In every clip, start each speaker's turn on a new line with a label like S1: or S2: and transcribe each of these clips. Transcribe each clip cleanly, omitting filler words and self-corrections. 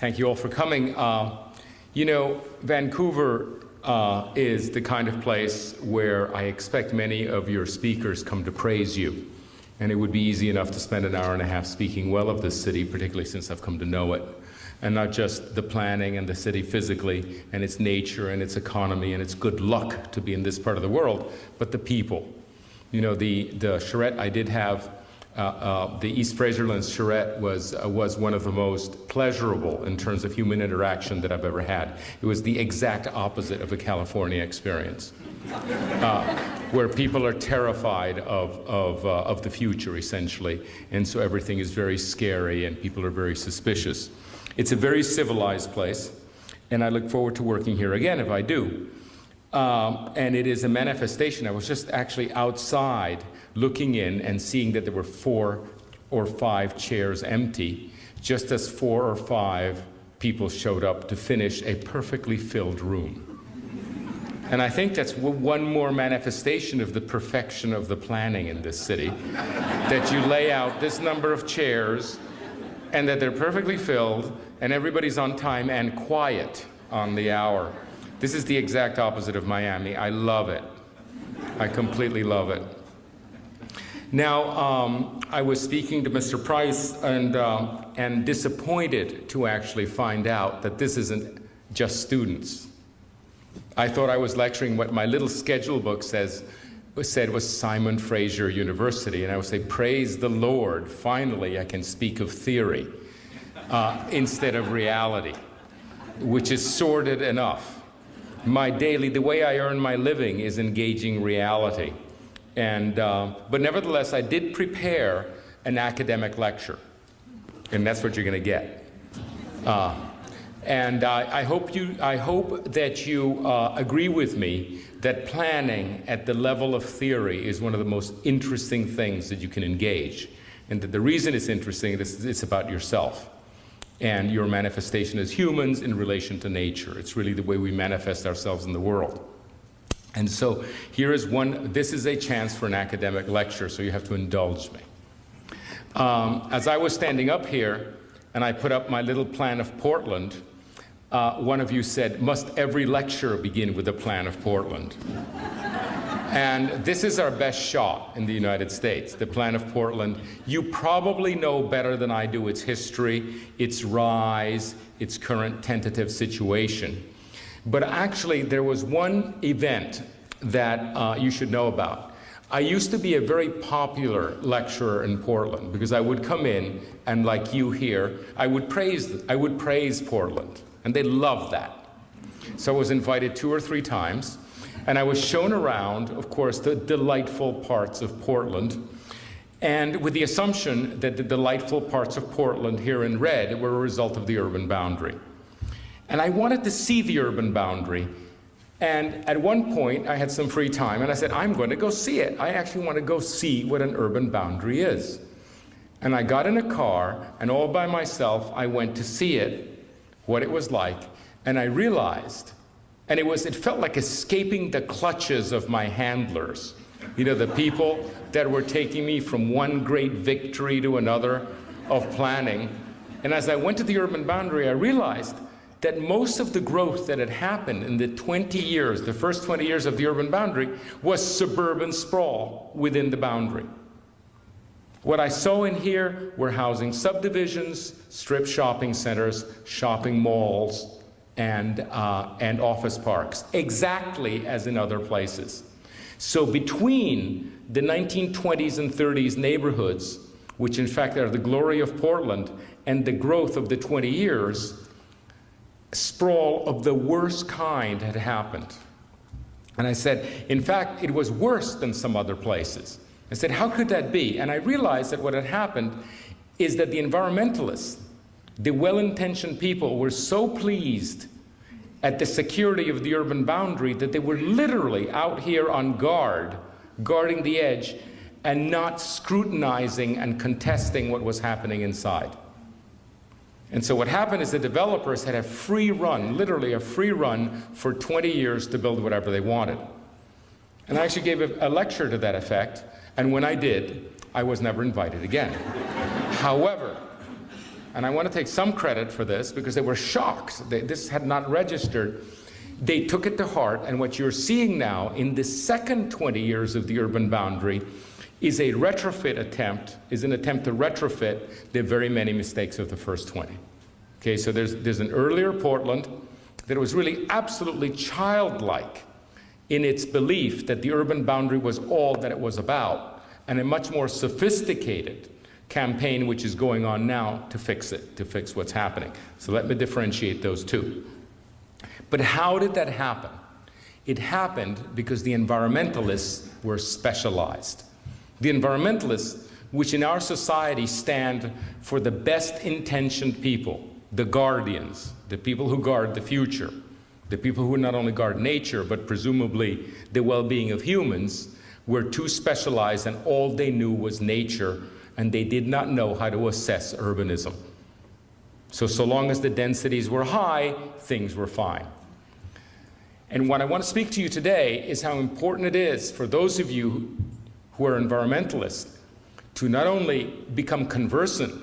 S1: Thank you all for coming. You know, Vancouver is the kind of place where I expect many of your speakers come to praise you. And it would be easy enough to spend an hour and a half speaking well of this city, particularly since I've come to know it. And not just the planning and the city physically, and its nature and its economy and its good luck to be in this part of the world, but the people. You know, the charrette I did have, the East Fraserlands charrette was one of the most pleasurable in terms of human interaction that I've ever had. It was the exact opposite of a California experience, where people are terrified of the future, essentially, and so everything is very scary and people are very suspicious. It's a very civilized place, and I look forward to working here again if I do. And it is a manifestation. I was just actually outside looking in and seeing that there were 4 or 5 chairs empty, just as 4 or 5 people showed up to finish a perfectly filled room. And I think that's one more manifestation of the perfection of the planning in this city, that you lay out this number of chairs and that they're perfectly filled and everybody's on time and quiet on the hour. This is the exact opposite of Miami. I love it. I completely love it. Now, I was speaking to Mr. Price and disappointed to actually find out that this isn't just students. I thought I was lecturing what my little schedule book said was Simon Fraser University, and I would say, praise the Lord, finally I can speak of theory instead of reality, which is sordid enough. The way I earn my living is engaging reality. But nevertheless, I did prepare an academic lecture, and that's what you're going to get. I hope that you agree with me that planning at the level of theory is one of the most interesting things that you can engage, and that the reason it's interesting is it's about yourself and your manifestation as humans in relation to nature. It's really the way we manifest ourselves in the world. And so here is this is a chance for an academic lecture, so you have to indulge me. As I was standing up here and I put up my little plan of Portland, one of you said, must every lecture begin with a plan of Portland? And this is our best shot in the United States, the plan of Portland. You probably know better than I do its history, its rise, its current tentative situation. But actually, there was one event that you should know about. I used to be a very popular lecturer in Portland because I would come in and, like you here, I would praise Portland, and they loved that. So I was invited 2 or 3 times, and I was shown around, of course, the delightful parts of Portland, and with the assumption that the delightful parts of Portland here in red were a result of the urban boundary. And I wanted to see the urban boundary. And at one point, I had some free time, and I said, I'm going to go see it. I actually want to go see what an urban boundary is. And I got in a car, and all by myself, I went to see it, what it was like. And I realized, and it felt like escaping the clutches of my handlers. You know, the people that were taking me from one great victory to another of planning. And as I went to the urban boundary, I realized that most of the growth that had happened in the first 20 years of the urban boundary, was suburban sprawl within the boundary. What I saw in here were housing subdivisions, strip shopping centers, shopping malls, and office parks, exactly as in other places. So between the 1920s and 30s neighborhoods, which in fact are the glory of Portland, and the growth of the 20 years, sprawl of the worst kind had happened. And I said, in fact, it was worse than some other places. I said, how could that be? And I realized that what had happened is that the environmentalists, the well-intentioned people, were so pleased at the security of the urban boundary that they were literally out here on guard, guarding the edge, and not scrutinizing and contesting what was happening inside. And so what happened is the developers had a free run, literally a free run, for 20 years to build whatever they wanted. And I actually gave a lecture to that effect, and when I did, I was never invited again. However, and I want to take some credit for this because they were shocked. This had not registered. They took it to heart, and what you're seeing now in the second 20 years of the urban boundary is an attempt to retrofit the very many mistakes of the first 20. Okay, so there's an earlier Portland that was really absolutely childlike in its belief that the urban boundary was all that it was about, and a much more sophisticated campaign which is going on now to fix it, to fix what's happening. So let me differentiate those two. But how did that happen? It happened because the environmentalists were specialized. The environmentalists, which in our society stand for the best intentioned people, the guardians, the people who guard the future, the people who not only guard nature, but presumably the well-being of humans, were too specialized, and all they knew was nature, and they did not know how to assess urbanism. So long as the densities were high, things were fine. And what I want to speak to you today is how important it is for those of you who are environmentalists to not only become conversant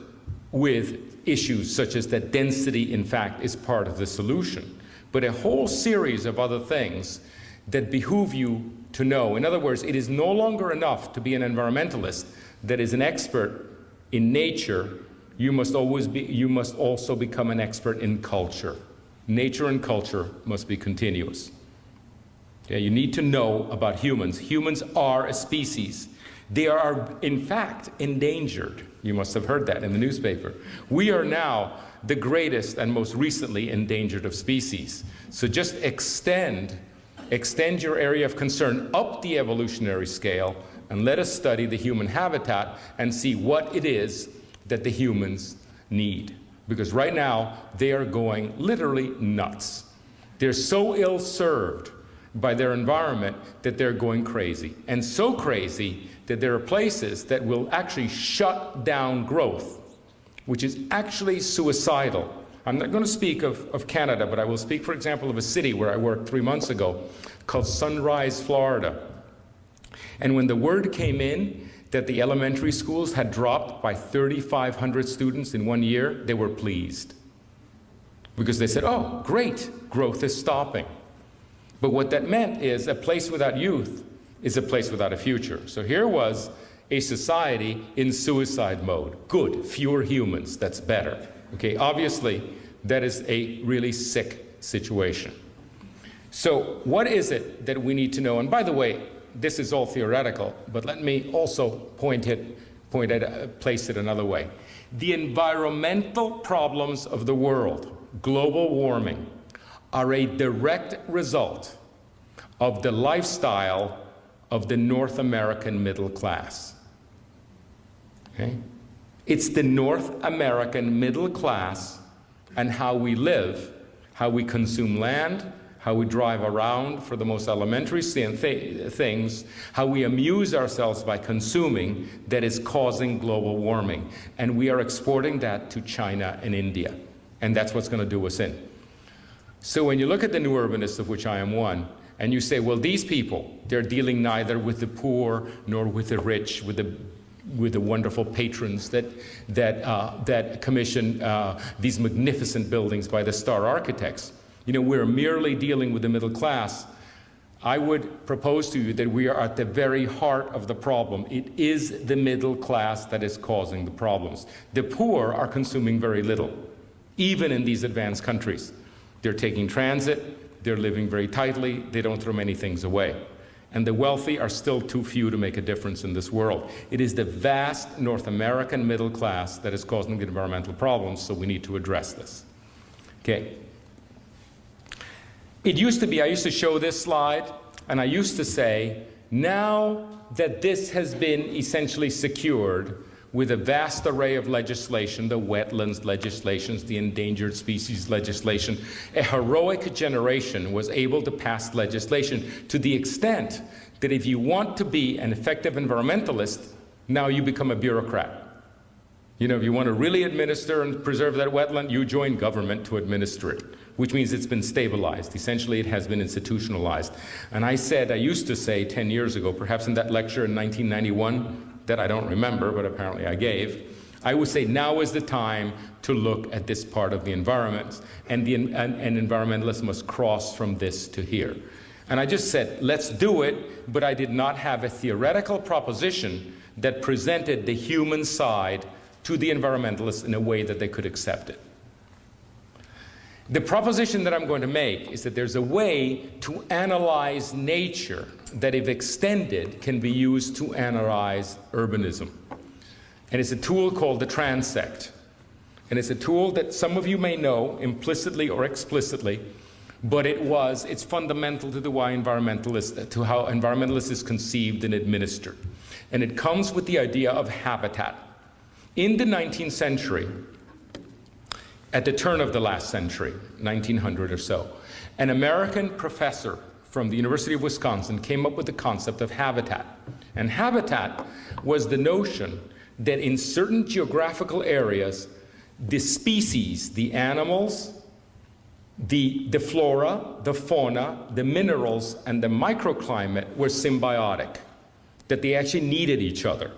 S1: with issues such as that density, in fact, is part of the solution, but a whole series of other things that behoove you to know. In other words, it is no longer enough to be an environmentalist that is an expert in nature. You must also become an expert in culture. Nature and culture must be continuous. Okay, you need to know about humans. Humans are a species. They are, in fact, endangered. You must have heard that in the newspaper. We are now the greatest and most recently endangered of species. So just extend your area of concern up the evolutionary scale, and let us study the human habitat and see what it is that the humans need. Because right now, they are going literally nuts. They're so ill-served by their environment that they're going crazy. And so crazy that there are places that will actually shut down growth, which is actually suicidal. I'm not going to speak of Canada, but I will speak, for example, of a city where I worked 3 months ago called Sunrise, Florida. And when the word came in that the elementary schools had dropped by 3,500 students in 1 year, they were pleased. Because they said, oh, great, growth is stopping. But what that meant is a place without youth is a place without a future. So here was a society in suicide mode. Good, fewer humans, that's better. Okay, obviously, that is a really sick situation. So what is it that we need to know? And by the way, this is all theoretical, but let me also place it another way. The environmental problems of the world, global warming, are a direct result of the lifestyle of the North American middle class. Okay? It's the North American middle class and how we live, how we consume land, how we drive around for the most elementary things, how we amuse ourselves by consuming, that is causing global warming. And we are exporting that to China and India. And that's what's going to do us in. So when you look at the new urbanists, of which I am one, and you say, well, these people, they're dealing neither with the poor nor with the rich, with the wonderful patrons that commission these magnificent buildings by the star architects. You know, we're merely dealing with the middle class. I would propose to you that we are at the very heart of the problem. It is the middle class that is causing the problems. The poor are consuming very little, even in these advanced countries. They're taking transit, they're living very tightly, they don't throw many things away. And the wealthy are still too few to make a difference in this world. It is the vast North American middle class that is causing the environmental problems, so we need to address this. Okay. It used to be, I used to show this slide, and I used to say, now that this has been essentially secured with a vast array of legislation, the Wetlands Legislation, the Endangered Species Legislation, a heroic generation was able to pass legislation to the extent that if you want to be an effective environmentalist, now you become a bureaucrat. You know, if you want to really administer and preserve that wetland, you join government to administer it, which means it's been stabilized. Essentially, it has been institutionalized. And I used to say 10 years ago, perhaps in that lecture in 1991, that I don't remember, but apparently I gave, I would say now is the time to look at this part of the environment, and environmentalists must cross from this to here. And I just said, let's do it, but I did not have a theoretical proposition that presented the human side to the environmentalists in a way that they could accept it. The proposition that I'm going to make is that there's a way to analyze nature that, if extended, can be used to analyze urbanism. And it's a tool called the transect. And it's a tool that some of you may know implicitly or explicitly, but it's fundamental to how environmentalists is conceived and administered. And it comes with the idea of habitat. In the 19th century, at the turn of the last century, 1900 or so, an American professor from the University of Wisconsin came up with the concept of habitat. And habitat was the notion that in certain geographical areas, the species, the animals, the flora, the fauna, the minerals, and the microclimate were symbiotic, that they actually needed each other.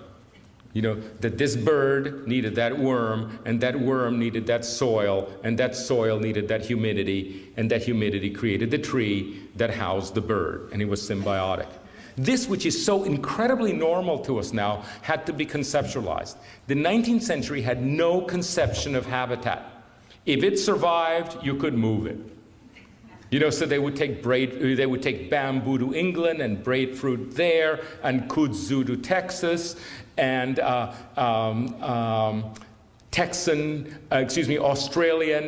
S1: You know, that this bird needed that worm, and that worm needed that soil, and that soil needed that humidity, and that humidity created the tree that housed the bird, and it was symbiotic. This, which is so incredibly normal to us now, had to be conceptualized. The 19th century had no conception of habitat. If it survived, you could move it. You know, so they would take bamboo to England and braid fruit there, and kudzu to Texas, and Australian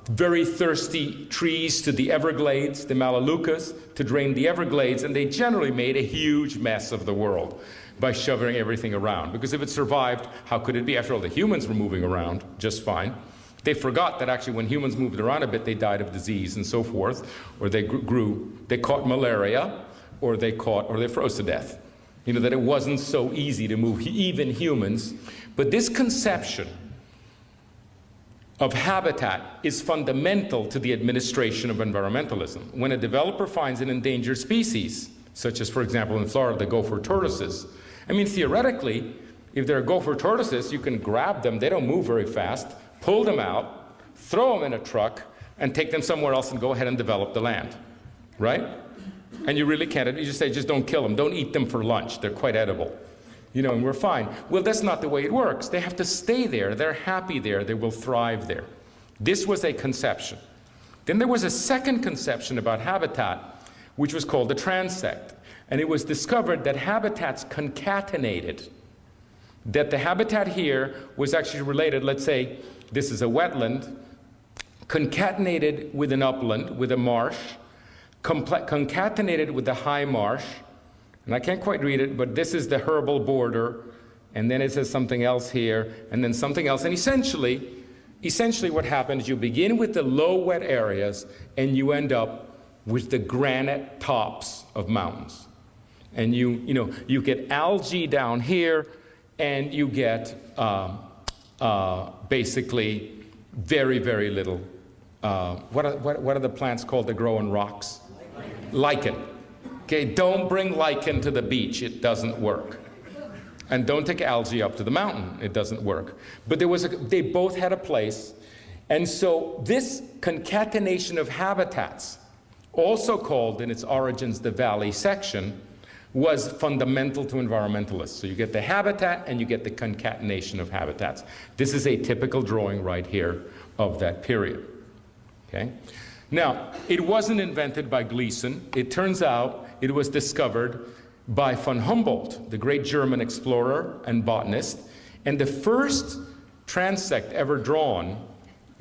S1: very thirsty trees to the Everglades, the Melaleucas, to drain the Everglades, and they generally made a huge mess of the world by shoving everything around. Because if it survived, how could it be? After all, the humans were moving around just fine. They forgot that actually when humans moved around a bit, they died of disease and so forth, or they caught malaria, or they froze to death. You know, that it wasn't so easy to move even humans. But this conception of habitat is fundamental to the administration of environmentalism. When a developer finds an endangered species, such as, for example, in Florida, the gopher tortoises, I mean, theoretically, if there are gopher tortoises, you can grab them, they don't move very fast, pull them out, throw them in a truck, and take them somewhere else and go ahead and develop the land, right? And you really can't, you just say, just don't kill them, don't eat them for lunch, they're quite edible. You know, and we're fine. Well, that's not the way it works. They have to stay there, they're happy there, they will thrive there. This was a conception. Then there was a second conception about habitat, which was called the transect. And it was discovered that habitats concatenated. That the habitat here was actually related, let's say, this is a wetland, concatenated with an upland, with a marsh, concatenated with the high marsh, and I can't quite read it, but this is the herbal border, and then it says something else here, and then something else, and essentially what happens, you begin with the low wet areas, and you end up with the granite tops of mountains. And you get algae down here, and you get basically very, very little. What are the plants called that grow in rocks? Lichen. Okay, don't bring lichen to the beach, it doesn't work. And don't take algae up to the mountain, it doesn't work. But they both had a place. And so this concatenation of habitats, also called in its origins the valley section, was fundamental to environmentalists. So you get the habitat and you get the concatenation of habitats. This is a typical drawing right here of that period. Okay? Now, it wasn't invented by Gleason. It turns out it was discovered by von Humboldt, the great German explorer and botanist. And the first transect ever drawn,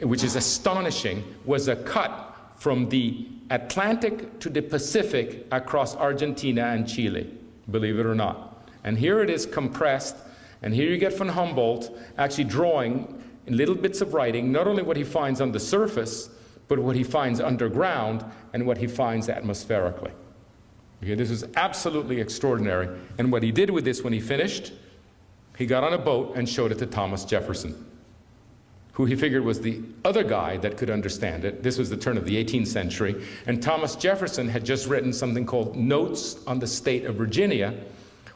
S1: which is astonishing, was a cut from the Atlantic to the Pacific across Argentina and Chile, believe it or not. And here it is compressed, and here you get von Humboldt actually drawing in little bits of writing, not only what he finds on the surface, but what he finds underground and what he finds atmospherically. Okay, this is absolutely extraordinary. And what he did with this when he finished, he got on a boat and showed it to Thomas Jefferson, who he figured was the other guy that could understand it. This was the turn of the 18th century. And Thomas Jefferson had just written something called Notes on the State of Virginia,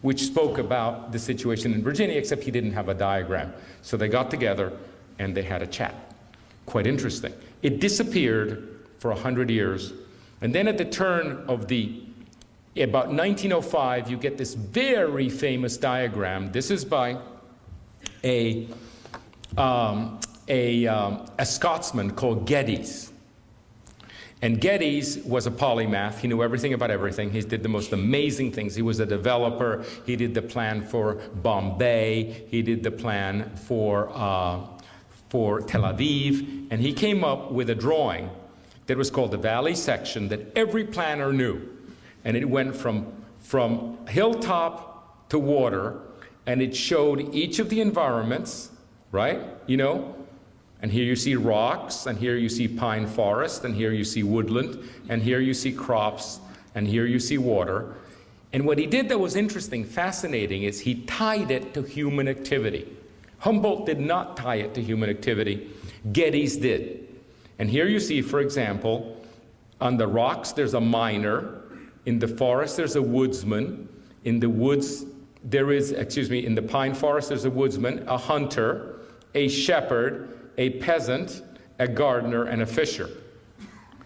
S1: which spoke about the situation in Virginia, except he didn't have a diagram. So they got together and they had a chat. Quite interesting. It disappeared for 100 years. And then at the turn of about 1905, you get this very famous diagram. This is by a Scotsman called Geddes. And Geddes was a polymath. He knew everything about everything. He did the most amazing things. He was a developer. He did the plan for Bombay. He did the plan for Tel Aviv. And he came up with a drawing that was called the Valley Section that every planner knew. And it went from hilltop to water, and it showed each of the environments, right? You know, and here you see rocks, and here you see pine forest, and here you see woodland, and here you see crops, and here you see water. And what he did that was interesting, fascinating, is he tied it to human activity. Humboldt did not tie it to human activity. Geddes did. And here you see, for example, on the rocks there's a miner. In the forest there's a woodsman. In the woods there is, in the pine forest there's a woodsman, a hunter, a shepherd, a peasant, a gardener, and a fisher.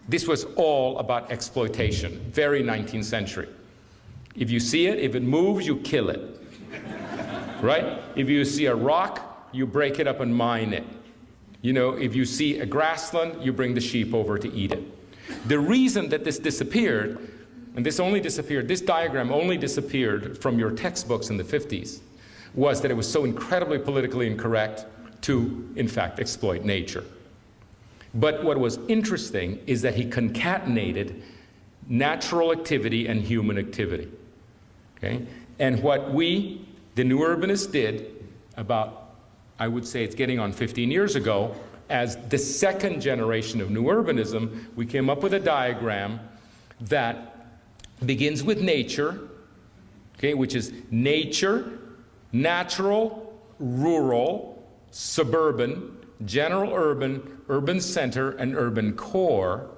S1: This was all about exploitation, very 19th century. If you see it, if it moves, you kill it, right? If you see a rock, you break it up and mine it. You know, if you see a grassland, you bring the sheep over to eat it. The reason that this disappeared, and this diagram only disappeared from your textbooks in the 50s, was that it was so incredibly politically incorrect to, in fact, exploit nature. But what was interesting is that he concatenated natural activity and human activity. Okay? And what we, the new urbanists, did about, I would say it's getting on 15 years ago, as the second generation of new urbanism, we came up with a diagram that begins with nature, okay, which is nature, natural, rural, suburban, general urban, urban center, and urban core.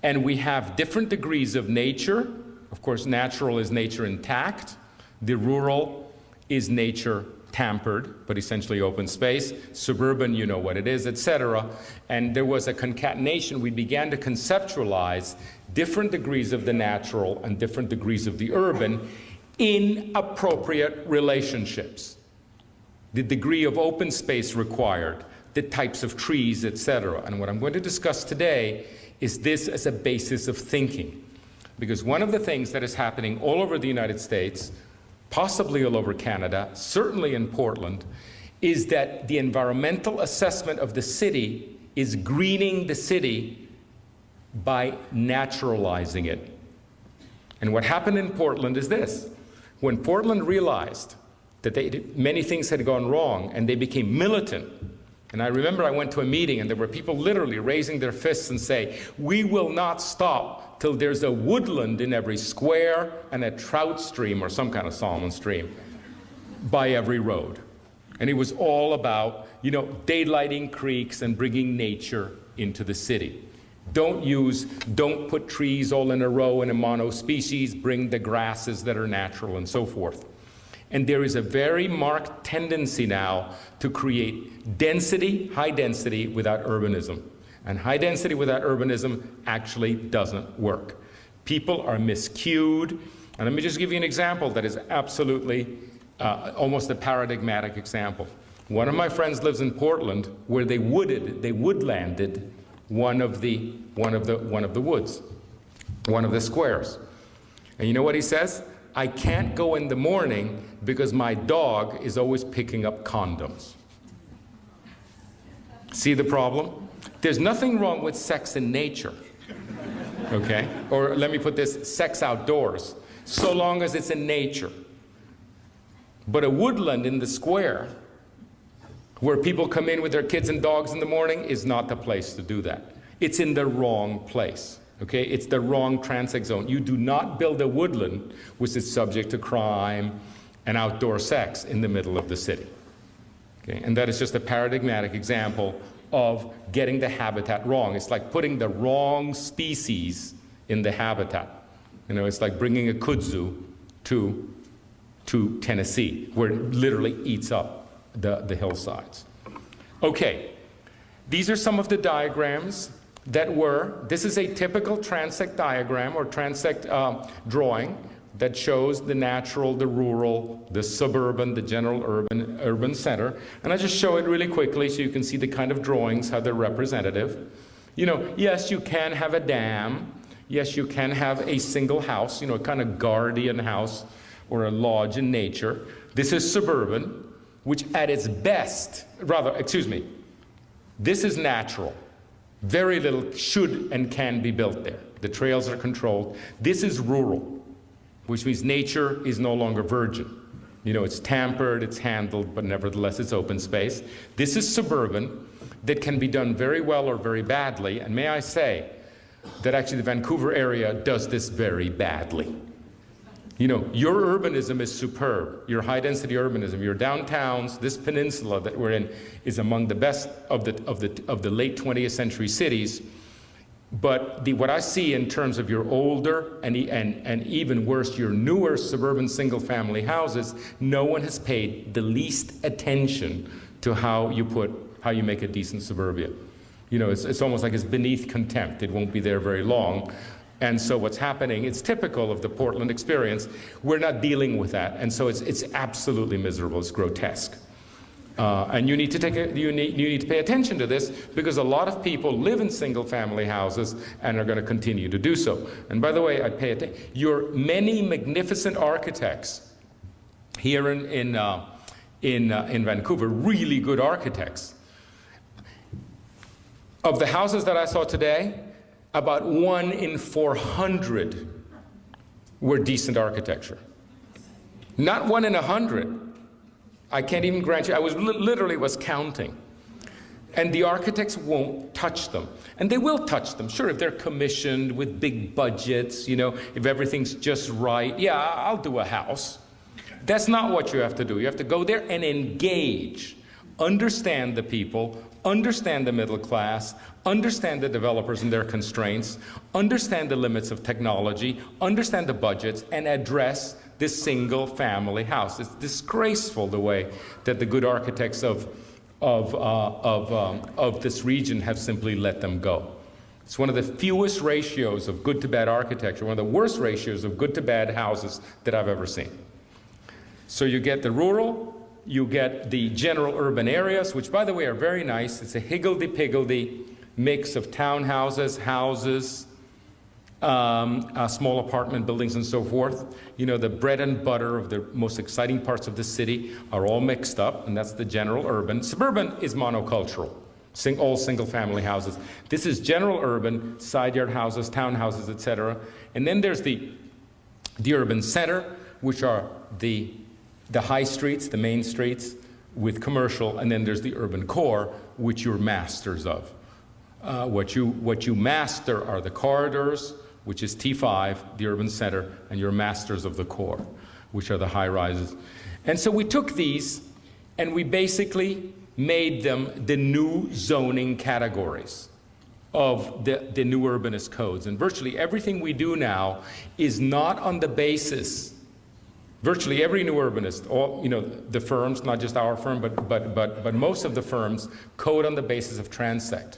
S1: And we have different degrees of nature. Of course, natural is nature intact. The rural is nature tampered, but essentially open space. Suburban, you know what it is, etc. And there was a concatenation. We began to conceptualize different degrees of the natural and different degrees of the urban in appropriate relationships. The degree of open space required, the types of trees, etc. And what I'm going to discuss today is this as a basis of thinking. Because one of the things that is happening all over the United States, possibly all over Canada, certainly in Portland, is that the environmental assessment of the city is greening the city by naturalizing it. And what happened in Portland is this. When Portland realized that many things had gone wrong and they became militant, and I remember I went to a meeting and there were people literally raising their fists and say, we will not stop till there's a woodland in every square and a trout stream or some kind of salmon stream by every road. And it was all about, you know, daylighting creeks and bringing nature into the city. Don't put trees all in a row in a monospecies, bring the grasses that are natural and so forth. And there is a very marked tendency now to create density, high density, without urbanism. And high density without urbanism actually doesn't work. People are miscued. And let me just give you an example that is absolutely almost a paradigmatic example. One of my friends lives in Portland where they woodlanded one of the woods, one of the squares. And you know what he says? I can't go in the morning because my dog is always picking up condoms. See the problem? There's nothing wrong with sex in nature, okay? Or let me put this, sex outdoors, so long as it's in nature. But a woodland in the square where people come in with their kids and dogs in the morning is not the place to do that. It's in the wrong place, okay? It's the wrong transect zone. You do not build a woodland which is subject to crime and outdoor sex in the middle of the city, okay? And that is just a paradigmatic example of getting the habitat wrong. It's like putting the wrong species in the habitat. You know, it's like bringing a kudzu to to Tennessee, where it literally eats up the hillsides. Okay, these are some of the diagrams that this is a typical transect diagram or transect drawing that shows the natural, the rural, the suburban, the general urban center. And I just show it really quickly so you can see the kind of drawings, how they're representative. You know, yes, you can have a dam. Yes, you can have a single house, you know, a kind of guardian house or a lodge in nature. This is suburban, which at its best, this is natural. Very little should and can be built there. The trails are controlled. This is rural, which means nature is no longer virgin. You know, it's tampered, it's handled, but nevertheless it's open space. This is suburban that can be done very well or very badly. And may I say that actually the Vancouver area does this very badly. You know, your urbanism is superb. Your high-density urbanism, your downtowns, this peninsula that we're in is among the best of the late 20th century cities. But what I see in terms of your older and even worse, your newer suburban single-family houses, no one has paid the least attention to how you make a decent suburbia. You know, it's almost like it's beneath contempt. It won't be there very long. And so what's happening, it's typical of the Portland experience. We're not dealing with that. And so it's absolutely miserable. It's grotesque. And you need to you need to pay attention to this, because a lot of people live in single-family houses and are going to continue to do so. And by the way, I pay attention. Your many magnificent architects here in Vancouver, really good architects. Of the houses that I saw today, about 1 in 400 were decent architecture. Not 1 in 100. I can't even grant you, I was literally counting. And the architects won't touch them. And they will touch them, sure, if they're commissioned with big budgets, you know, if everything's just right. Yeah, I'll do a house. That's not what you have to do. You have to go there and engage, understand the people, understand the middle class, understand the developers and their constraints, understand the limits of technology, understand the budgets, and address this single family house. It's disgraceful the way that the good architects of this region have simply let them go. It's one of the fewest ratios of good to bad architecture, one of the worst ratios of good to bad houses that I've ever seen. So you get the rural, you get the general urban areas, which by the way are very nice. It's a higgledy-piggledy mix of townhouses, houses, small apartment buildings and so forth. You know, the bread and butter of the most exciting parts of the city are all mixed up, and that's the general urban. Suburban is monocultural, all single-family houses. This is general urban, side yard houses, townhouses, etc. And then there's the urban center, which are the high streets, the main streets with commercial, and then there's the urban core, which you're masters of. What you master are the corridors, which is T5, the urban center, and you're masters of the core, which are the high rises. And so we took these and we basically made them the new zoning categories of the new urbanist codes. And virtually everything we do now is not on the basis. Virtually every new urbanist, all, you know, the firms, not just our firm, but most of the firms code on the basis of transect.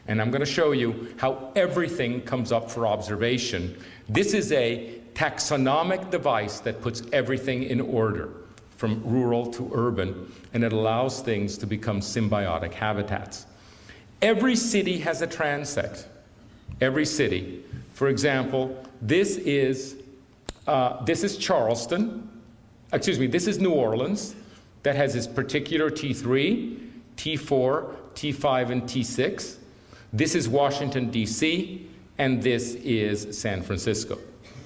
S1: And I'm going to show you how everything comes up for observation. This is a taxonomic device that puts everything in order, from rural to urban, and it allows things to become symbiotic habitats. Every city has a transect. Every city. For example, this is Charleston. Excuse me, this is New Orleans. That has its particular T3, T4, T5, and T6. This is Washington, D.C., and this is San Francisco,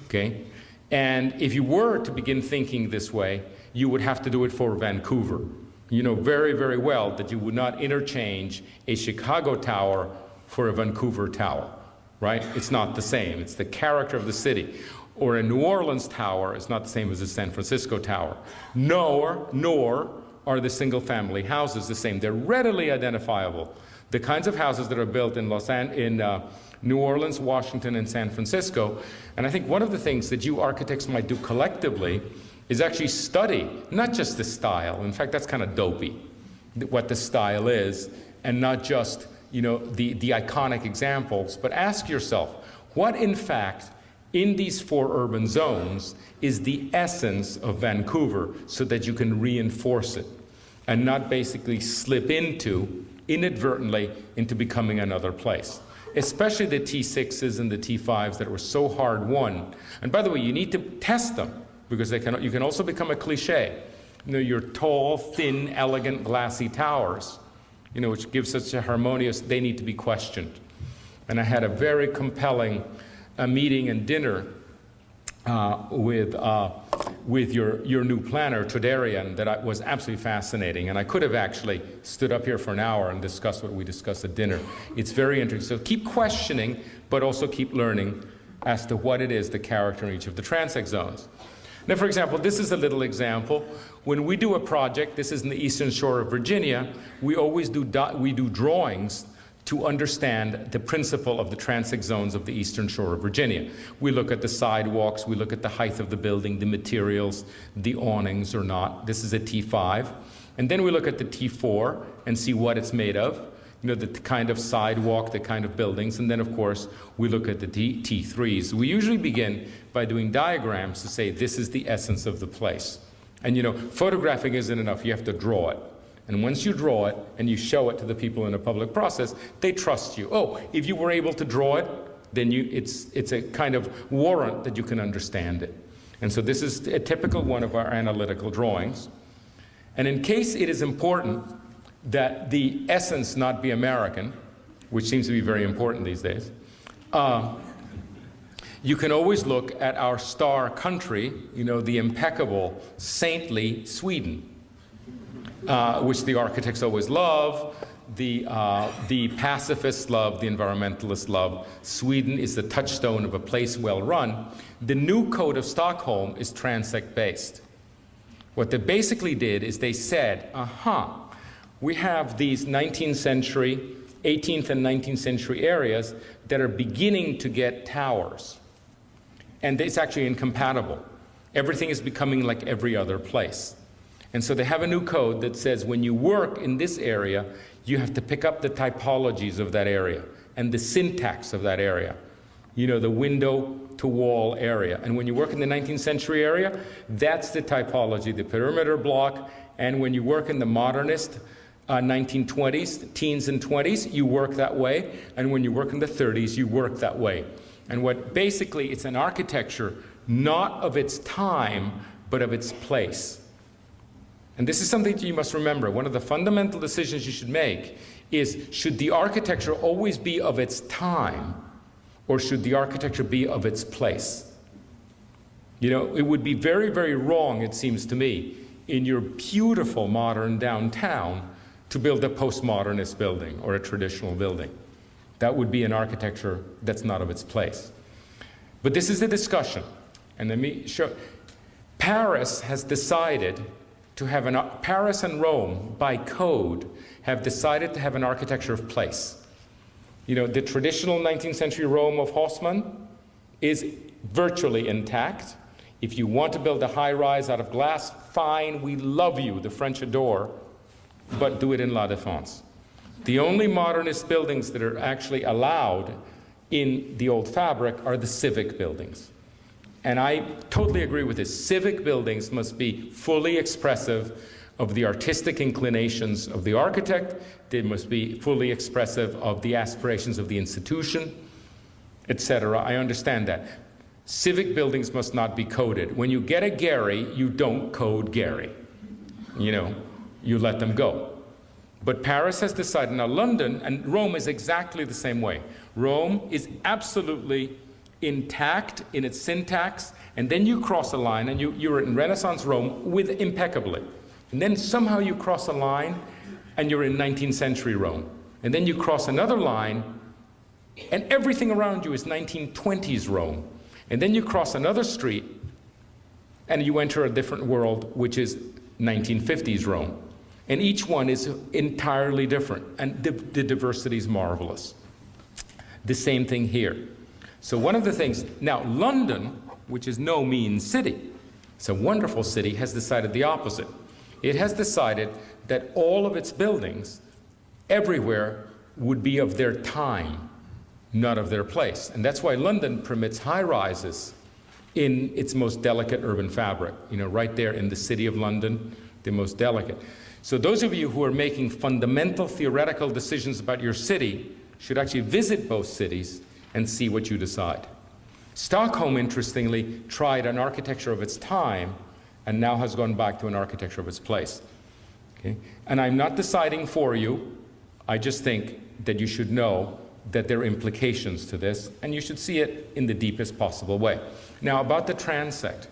S1: okay? And if you were to begin thinking this way, you would have to do it for Vancouver. You know very, very well that you would not interchange a Chicago tower for a Vancouver tower, right? It's not the same. It's the character of the city. Or a New Orleans tower is not the same as a San Francisco tower. Nor are the single-family houses the same. They're readily identifiable. The kinds of houses that are built in New Orleans, Washington, and San Francisco. And I think one of the things that you architects might do collectively is actually study not just the style. In fact, that's kind of dopey, what the style is, and not just, you know, the iconic examples, but ask yourself, what in fact in these 4 urban zones is the essence of Vancouver, so that you can reinforce it and not basically slip into, inadvertently, into becoming another place. Especially the T6s and the T5s that were so hard won. And by the way, you need to test them, because you can also become a cliche. You know, your tall, thin, elegant, glassy towers, you know, which gives such a harmonious, they need to be questioned. And I had a very compelling meeting and dinner with your new planner, Todarian, that was absolutely fascinating. And I could have actually stood up here for an hour and discussed what we discussed at dinner. It's very interesting. So keep questioning, but also keep learning as to what it is, the character in each of the transect zones. Now, for example, this is a little example. When we do a project, this is in the eastern shore of Virginia, we always do drawings to understand the principle of the transect zones of the eastern shore of Virginia. We look at the sidewalks, we look at the height of the building, the materials, the awnings or not. This is a T5. And then we look at the T4 and see what it's made of, you know, the kind of sidewalk, the kind of buildings. And then, of course, we look at the T3s. We usually begin by doing diagrams to say this is the essence of the place. And, you know, photographing isn't enough. You have to draw it. And once you draw it and you show it to the people in a public process, they trust you. Oh, if you were able to draw it, then it's a kind of warrant that you can understand it. And so this is a typical one of our analytical drawings. And in case it is important that the essence not be American, which seems to be very important these days, you can always look at our star country, you know, the impeccable, saintly Sweden. Which the architects always love, the pacifists love, the environmentalists love. Sweden is the touchstone of a place well run. The new Code of Stockholm is transect based. What they basically did is they said, we have these 19th century, 18th and 19th century areas that are beginning to get towers. And it's actually incompatible. Everything is becoming like every other place. And so they have a new code that says when you work in this area, you have to pick up the typologies of that area and the syntax of that area. You know, the window to wall area. And when you work in the 19th century area, that's the typology, the perimeter block. And when you work in the modernist 1920s, teens and 20s, you work that way. And when you work in the 30s, you work that way. And what basically, it's an architecture not of its time, but of its place. And this is something that you must remember. One of the fundamental decisions you should make is, should the architecture always be of its time, or should the architecture be of its place? You know, it would be very, very wrong, it seems to me, in your beautiful modern downtown to build a postmodernist building or a traditional building. That would be an architecture that's not of its place. But this is the discussion. And let me show. Paris has decided to have Paris and Rome, by code, have decided to have an architecture of place. You know, the traditional 19th century Rome of Haussmann is virtually intact. If you want to build a high-rise out of glass, fine, we love you, the French adore, but do it in La Défense. The only modernist buildings that are actually allowed in the old fabric are the civic buildings. And I totally agree with this. Civic buildings must be fully expressive of the artistic inclinations of the architect. They must be fully expressive of the aspirations of the institution, etc. I understand that. Civic buildings must not be coded. When you get a Gary, you don't code Gary. You know, you let them go. But Paris has decided, now London and Rome is exactly the same way. Rome is absolutely intact in its syntax, and then you cross a line, and you're in Renaissance Rome with impeccably. And then somehow you cross a line, and you're in 19th century Rome. And then you cross another line, and everything around you is 1920s Rome. And then you cross another street, and you enter a different world, which is 1950s Rome. And each one is entirely different, and the diversity is marvelous. The same thing here. So one of the things, now London, which is no mean city, It's a wonderful city, has decided the opposite. It has decided that all of its buildings everywhere would be of their time, not of their place. And that's why London permits high rises in its most delicate urban fabric, right there in the city of London, the most delicate. So those of you who are making fundamental theoretical decisions about your city should actually visit both cities and see what you decide. Stockholm, interestingly, tried an architecture of its time and now has gone back to an architecture of its place. Okay? And I'm not deciding for you. I just think that you should know that there are implications to this, and you should see it in the deepest possible way. Now, about the transect.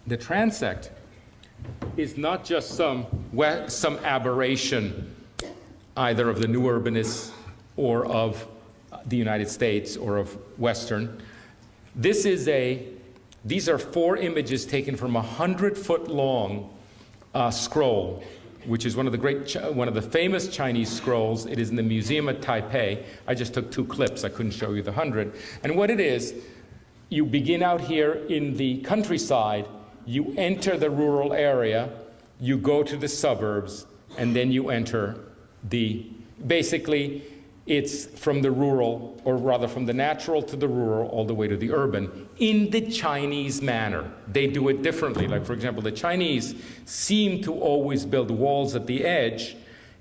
S1: The transect is not just some aberration either of the new urbanists or of the United States or of Western. These are 4 images taken from a 100-foot-long scroll, which is one of the famous Chinese scrolls. It is in the museum at Taipei. I just took 2 clips. I couldn't show you the 100. And what it is, you begin out here in the countryside, you enter the rural area, you go to the suburbs, and then you enter basically, it's from the rural, or rather from the natural to the rural, all the way to the urban, in the Chinese manner. They do it differently. Like, for example, the Chinese seem to always build walls at the edge,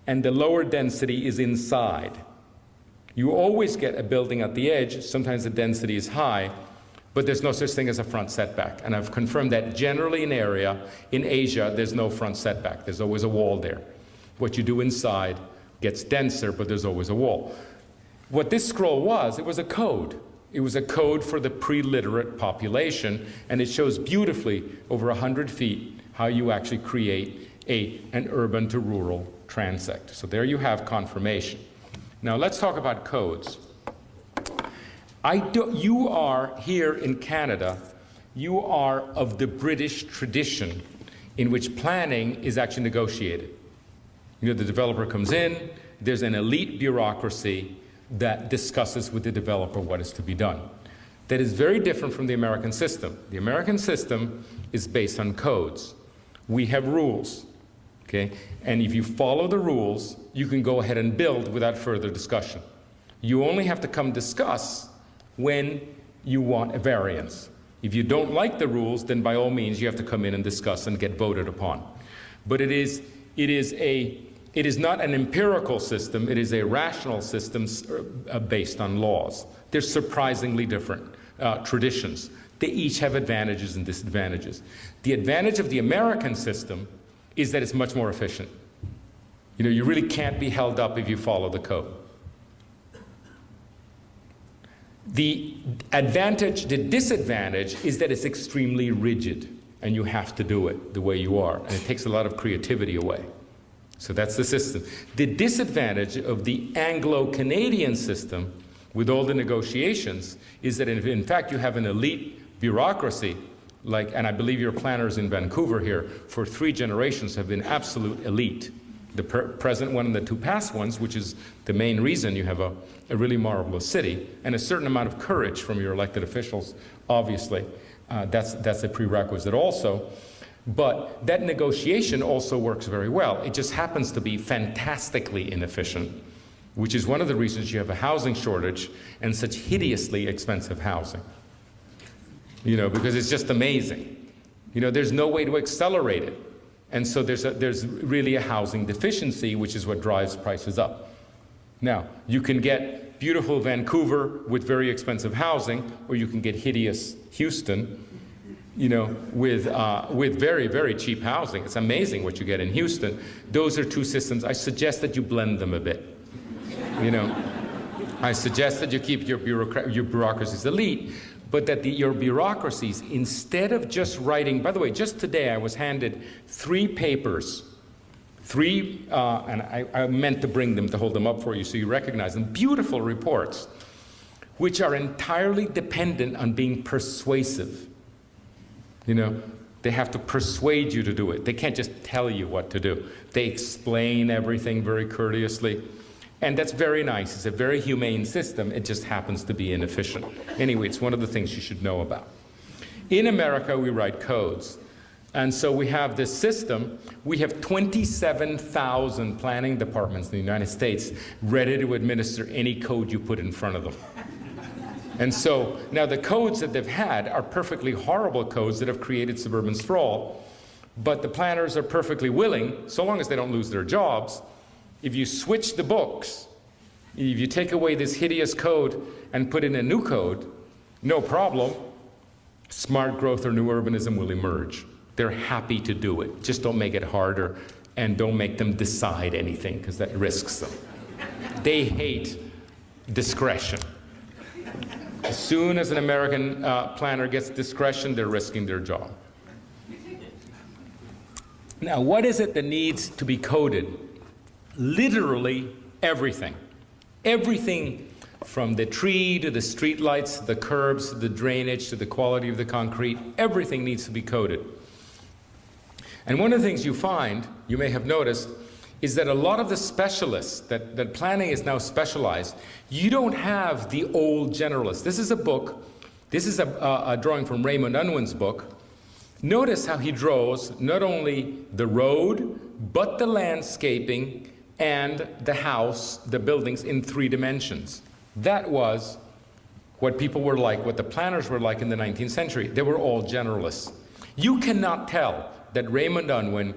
S1: and the lower density is inside. You always get a building at the edge. Sometimes the density is high, but there's no such thing as a front setback. And I've confirmed that generally in Asia, there's no front setback. There's always a wall there. What you do inside gets denser, but there's always a wall. What this scroll was, it was a code. It was a code for the pre-literate population, and it shows beautifully over 100 feet how you actually create an urban to rural transect. So there you have confirmation. Now let's talk about codes. You are here in Canada, you are of the British tradition in which planning is actually negotiated. The developer comes in, there's an elite bureaucracy that discusses with the developer what is to be done. That is very different from the American system. The American system is based on codes. We have rules, okay? And if you follow the rules, you can go ahead and build without further discussion. You only have to come discuss when you want a variance. If you don't like the rules, then by all means you have to come in and discuss and get voted upon. But it is not an empirical system, it is a rational system based on laws. They're surprisingly different traditions. They each have advantages and disadvantages. The advantage of the American system is that it's much more efficient. You really can't be held up if you follow the code. The disadvantage is that it's extremely rigid, and you have to do it the way you are, and it takes a lot of creativity away. So that's the system. The disadvantage of the Anglo-Canadian system with all the negotiations is that if in fact you have an elite bureaucracy, and I believe your planners in Vancouver here for 3 generations have been absolute elite. The present one and the 2 past ones, which is the main reason you have a really marvelous city, and a certain amount of courage from your elected officials, obviously. That's a prerequisite also. But that negotiation also works very well. It just happens to be fantastically inefficient, which is one of the reasons you have a housing shortage and such hideously expensive housing. Because it's just amazing. There's no way to accelerate it. And so there's really a housing deficiency, which is what drives prices up. Now, you can get beautiful Vancouver with very expensive housing, or you can get hideous Houston, with very, very cheap housing. It's amazing what you get in Houston. Those are 2 systems. I suggest that you blend them a bit. I suggest that you keep your bureaucracies elite, but that your bureaucracies, instead of just writing, by the way, just today I was handed 3 papers, and I meant to bring them, to hold them up for you so you recognize them, beautiful reports, which are entirely dependent on being persuasive. They have to persuade you to do it. They can't just tell you what to do. They explain everything very courteously. And that's very nice. It's a very humane system. It just happens to be inefficient. Anyway, it's one of the things you should know about. In America, we write codes. And so we have this system. We have 27,000 planning departments in the United States ready to administer any code you put in front of them. And so now the codes that they've had are perfectly horrible codes that have created suburban sprawl, but the planners are perfectly willing, so long as they don't lose their jobs, if you switch the books, if you take away this hideous code and put in a new code, no problem, smart growth or new urbanism will emerge. They're happy to do it. Just don't make it harder and don't make them decide anything, because that risks them. They hate discretion. As soon as an American planner gets discretion, they're risking their job. Now, what is it that needs to be coded? Literally everything. Everything from the tree to the street lights, to the curbs, to the drainage, to the quality of the concrete, everything needs to be coded. And one of the things you find, you may have noticed, is that a lot of the specialists, that planning is now specialized, you don't have the old generalists. This is a book, this is a drawing from Raymond Unwin's book. Notice how he draws not only the road, but the landscaping and the house, the buildings in 3 dimensions. That was what people were like, what the planners were like in the 19th century. They were all generalists. You cannot tell that Raymond Unwin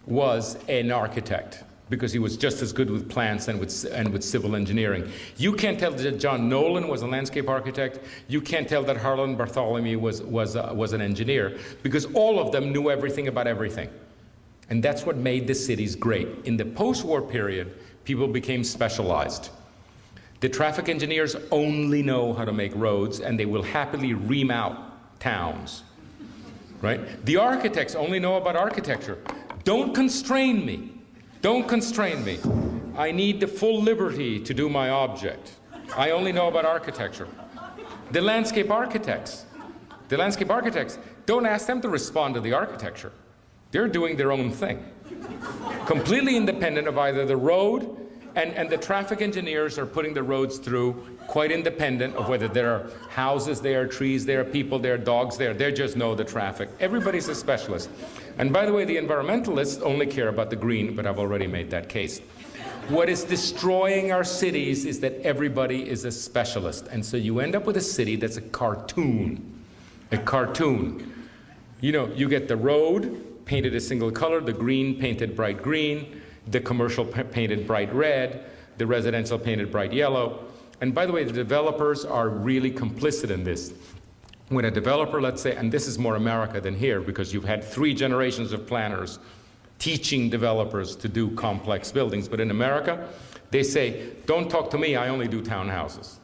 S1: was an architect, because he was just as good with plants and with civil engineering. You can't tell that John Nolan was a landscape architect. You can't tell that Harlan Bartholomew was an engineer, because all of them knew everything about everything. And that's what made the cities great. In the post-war period, people became specialized. The traffic engineers only know how to make roads, and they will happily ream out towns, right? The architects only know about architecture. Don't constrain me. Don't constrain me. I need the full liberty to do my object. I only know about architecture. The landscape architects, don't ask them to respond to the architecture. They're doing their own thing. Completely independent of either the road, and the traffic engineers are putting the roads through, quite independent of whether there are houses there, trees there, people there, dogs there. They just know the traffic. Everybody's a specialist. And by the way, the environmentalists only care about the green, but I've already made that case. What is destroying our cities is that everybody is a specialist. And so you end up with a city that's a cartoon. A cartoon. You know, you get the road painted a single color, the green painted bright green, the commercial painted bright red, the residential painted bright yellow. And by the way, the developers are really complicit in this. When a developer, let's say, and this is more America than here, because you've had 3 generations of planners teaching developers to do complex buildings, but in America, they say, don't talk to me, I only do townhouses.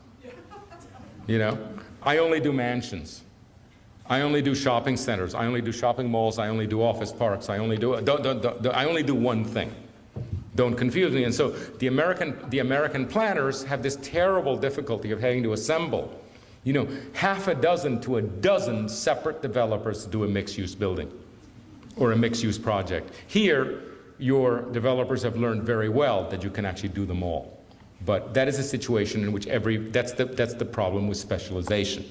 S1: You know, I only do mansions. I only do shopping centers. I only do shopping malls. I only do office parks. I only do one thing. Don't confuse me. And so the American planners have this terrible difficulty of having to assemble, you know, half a dozen to a dozen separate developers to do a mixed-use building or a mixed-use project. Here, your developers have learned very well that you can actually do them all. But that is a situation in which that's the problem with specialization.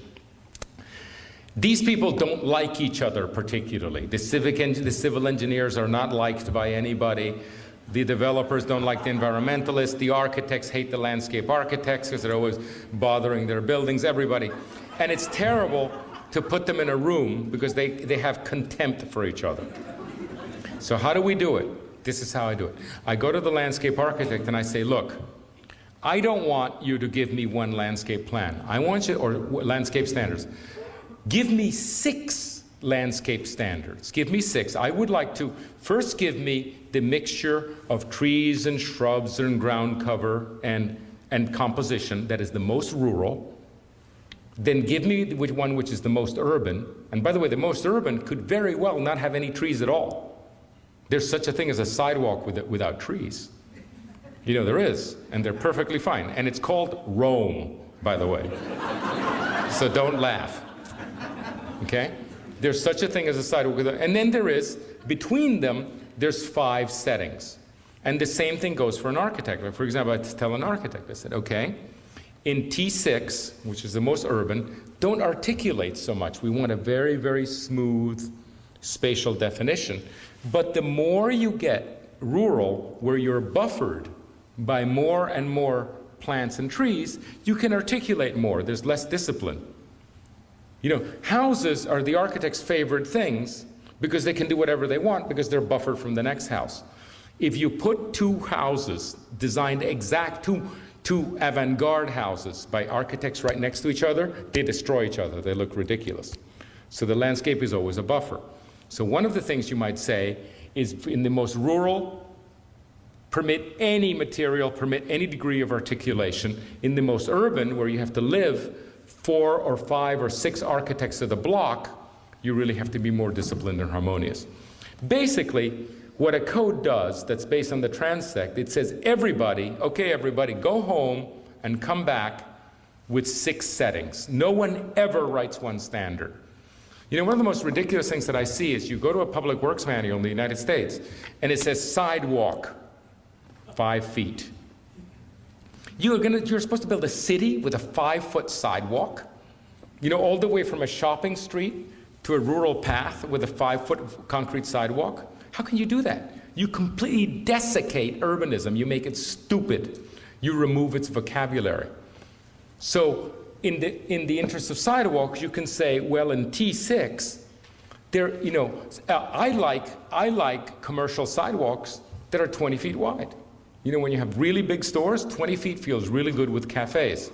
S1: These people don't like each other particularly. The civil engineers are not liked by anybody. The developers don't like the environmentalists. The architects hate the landscape architects because they're always bothering their buildings, everybody. And it's terrible to put them in a room because they have contempt for each other. So how do we do it? This is how I do it. I go to the landscape architect and I say, look, I don't want you to give me one landscape plan. I want you, or landscape standards. Give me 6 landscape standards. Give me 6. I would like to first give me the mixture of trees and shrubs and ground cover and composition that is the most rural. Then give me one which is the most urban. And by the way, the most urban could very well not have any trees at all. There's such a thing as a sidewalk without trees. You know, there is, and they're perfectly fine. And it's called Rome, by the way. So don't laugh. Okay? There's such a thing as a sidewalk, and then there is, between them, there's 5 settings. And the same thing goes for an architect. For example, I tell an architect, I said, okay, in T6, which is the most urban, don't articulate so much. We want a very, very smooth spatial definition. But the more you get rural, where you're buffered by more and more plants and trees, you can articulate more. There's less discipline. You know, houses are the architect's favorite things because they can do whatever they want because they're buffered from the next house. If you put two houses designed two avant-garde houses by architects right next to each other, they destroy each other. They look ridiculous. So the landscape is always a buffer. So one of the things you might say is, in the most rural, permit any material, permit any degree of articulation. In the most urban, where you have to live 4 or 5 or 6 architects of the block, you really have to be more disciplined and harmonious. Basically, what a code does that's based on the transect, it says everybody, okay, everybody, go home and come back with 6 settings. No one ever writes one standard. You know, one of the most ridiculous things that I see is you go to a public works manual in the United States and it says sidewalk, 5 feet. You're supposed to build a city with a 5-foot sidewalk, you know, all the way from a shopping street to a rural path with a 5-foot concrete sidewalk. How can you do that? You completely desiccate urbanism. You make it stupid. You remove its vocabulary. So in the interest of sidewalks, you can say, well, in T6, there, you know, I like commercial sidewalks that are 20 feet wide. You know, when you have really big stores, 20 feet feels really good with cafes.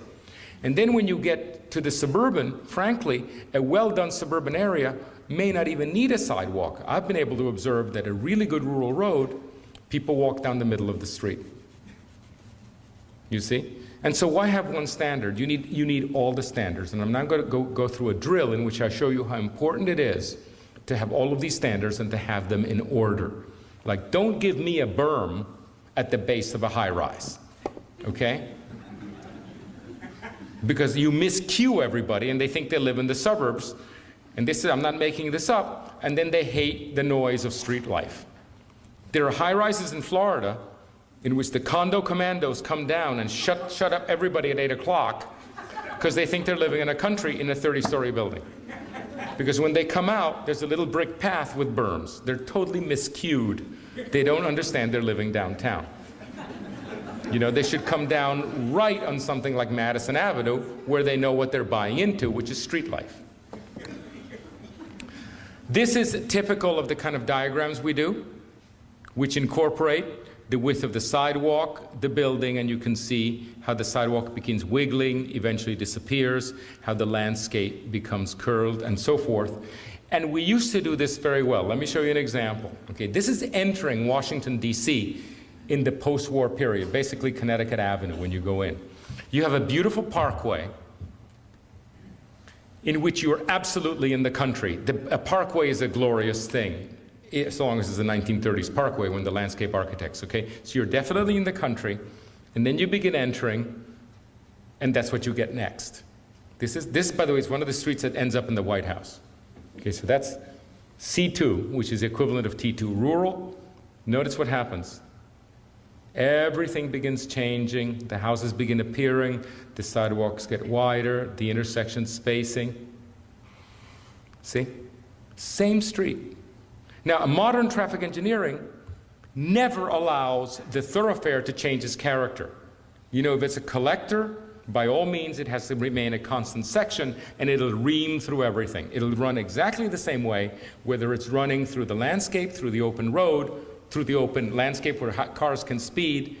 S1: And then when you get to the suburban, frankly, a well-done suburban area may not even need a sidewalk. I've been able to observe that a really good rural road, people walk down the middle of the street. You see? And so why have one standard? You need all the standards. And I'm not going to go through a drill in which I show you how important it is to have all of these standards and to have them in order. Like, don't give me a berm at the base of a high-rise, okay? Because you miscue everybody and they think they live in the suburbs. And this is, I'm not making this up, and then they hate the noise of street life. There are high-rises in Florida in which the condo commandos come down and shut up everybody at 8 o'clock because they think they're living in a country in a 30-story building. Because when they come out, there's a little brick path with berms. They're totally miscued. They don't understand they're living downtown. You know, they should come down right on something like Madison Avenue where they know what they're buying into, which is street life. This is typical of the kind of diagrams we do, which incorporate the width of the sidewalk, the building, and you can see how the sidewalk begins wiggling, eventually disappears, how the landscape becomes curled, and so forth. And we used to do this very well. Let me show you an example. Okay, this is entering Washington, D.C. in the post-war period, basically Connecticut Avenue when you go in. You have a beautiful parkway in which you're absolutely in the country. A parkway is a glorious thing, as long as it's a 1930s parkway when the landscape architects, okay? So you're definitely in the country, and then you begin entering, and that's what you get next. This, by the way, is one of the streets that ends up in the White House. Okay, so that's C2, which is the equivalent of T2 rural. Notice what happens. Everything begins changing, the houses begin appearing, the sidewalks get wider, the intersection spacing. See? Same street. Now, modern traffic engineering never allows the thoroughfare to change its character. You know, if it's a collector, by all means, it has to remain a constant section, and it'll ream through everything. It'll run exactly the same way, whether it's running through the landscape, through the open road, through the open landscape where cars can speed,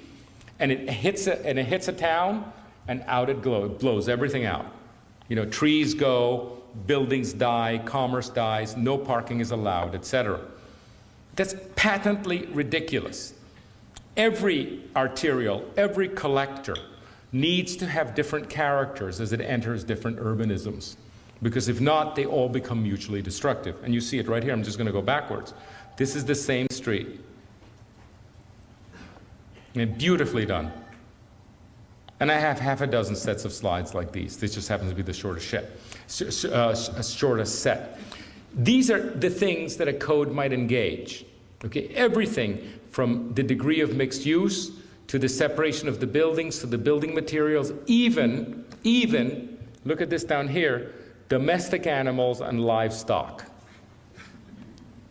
S1: and it hits a town, and out it blows everything out. You know, trees go, buildings die, commerce dies, no parking is allowed, etc. That's patently ridiculous. Every arterial, every collector needs to have different characters as it enters different urbanisms, because if not, they all become mutually destructive. And you see it right here. I'm just going to go backwards. This is the same street. And beautifully done. And I have half a dozen sets of slides like these. This just happens to be the shortest set. These are the things that a code might engage. Okay, everything from the degree of mixed use to the separation of the buildings to the building materials, even, look at this down here, domestic animals and livestock.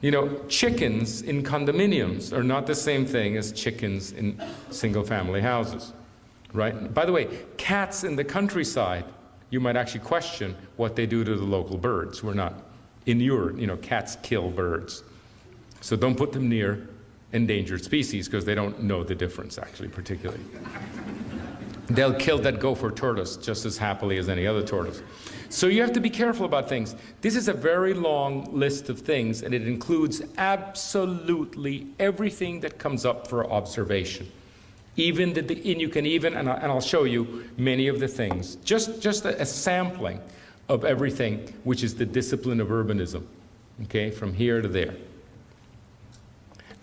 S1: You know, chickens in condominiums are not the same thing as chickens in single-family houses, right? By the way, cats in the countryside, you might actually question what they do to the local birds. We're not inured, you know, cats kill birds. So don't put them near endangered species because they don't know the difference, actually, particularly. They'll kill that gopher tortoise just as happily as any other tortoise. So you have to be careful about things. This is a very long list of things, and it includes absolutely everything that comes up for observation. Even and you can even, and I'll show you many of the things, just a sampling of everything, which is the discipline of urbanism, okay, from here to there.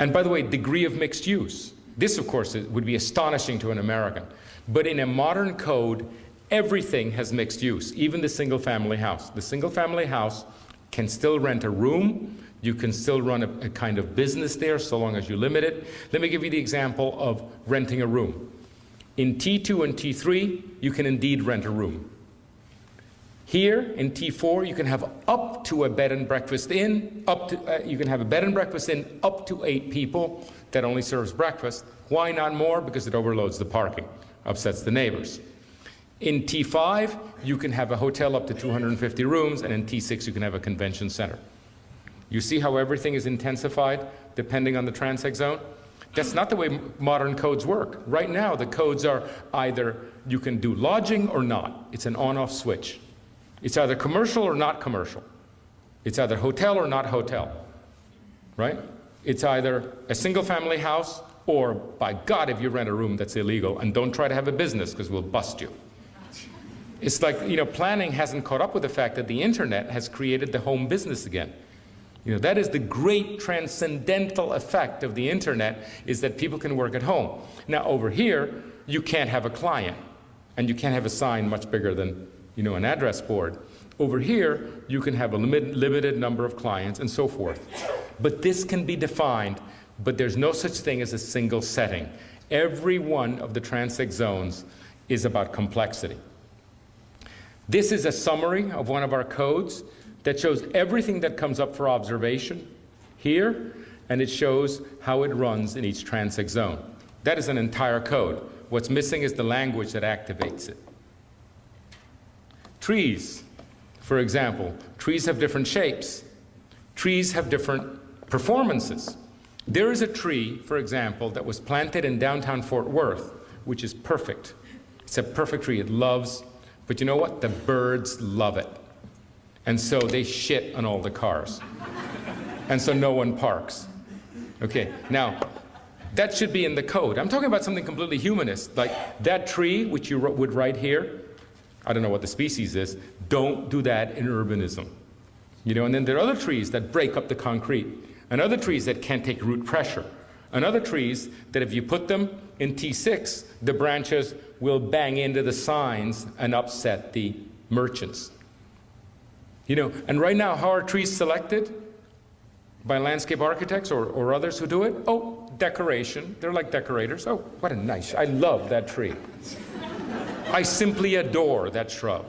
S1: And by the way, degree of mixed use. This, of course, would be astonishing to an American. But in a modern code, everything has mixed use, even the single-family house. The single-family house can still rent a room. You can still run a kind of business there, so long as you limit it. Let me give you the example of renting a room. In T2 and T3, you can indeed rent a room. Here in T4, you can have up to a bed and breakfast inn, you can have a bed and breakfast inn up to 8 people that only serves breakfast. Why not more? Because it overloads the parking, upsets the neighbors. In T5, you can have a hotel up to 250 rooms, and in T6, you can have a convention center. You see how everything is intensified depending on the transect zone? That's not the way modern codes work. Right now, the codes are either you can do lodging or not. It's an on-off switch. It's either commercial or not commercial. It's either hotel or not hotel, right? It's either a single-family house or, by God, if you rent a room, that's illegal, and don't try to have a business because we'll bust you. It's like, you know, planning hasn't caught up with the fact that the internet has created the home business again. You know, that is the great transcendental effect of the internet, is that people can work at home. Now, over here, you can't have a client, and you can't have a sign much bigger than, you know, an address board. Over here, you can have a limited number of clients and so forth. But this can be defined, but there's no such thing as a single setting. Every one of the transect zones is about complexity. This is a summary of one of our codes that shows everything that comes up for observation here, and it shows how it runs in each transect zone. That is an entire code. What's missing is the language that activates it. Trees, for example. Trees have different shapes. Trees have different performances. There is a tree, for example, that was planted in downtown Fort Worth, which is perfect. It's a perfect tree. It loves, but you know what? The birds love it. And so they shit on all the cars. And so no one parks. Okay, now, that should be in the code. I'm talking about something completely humanist, like that tree, which you would write here, I don't know what the species is, don't do that in urbanism. You know, and then there are other trees that break up the concrete, and other trees that can't take root pressure, and other trees that if you put them in T6, the branches will bang into the signs and upset the merchants. You know, and right now, how are trees selected? By landscape architects or others who do it? Oh, decoration. They're like decorators. Oh, what a nice, I love that tree. I simply adore that shrub.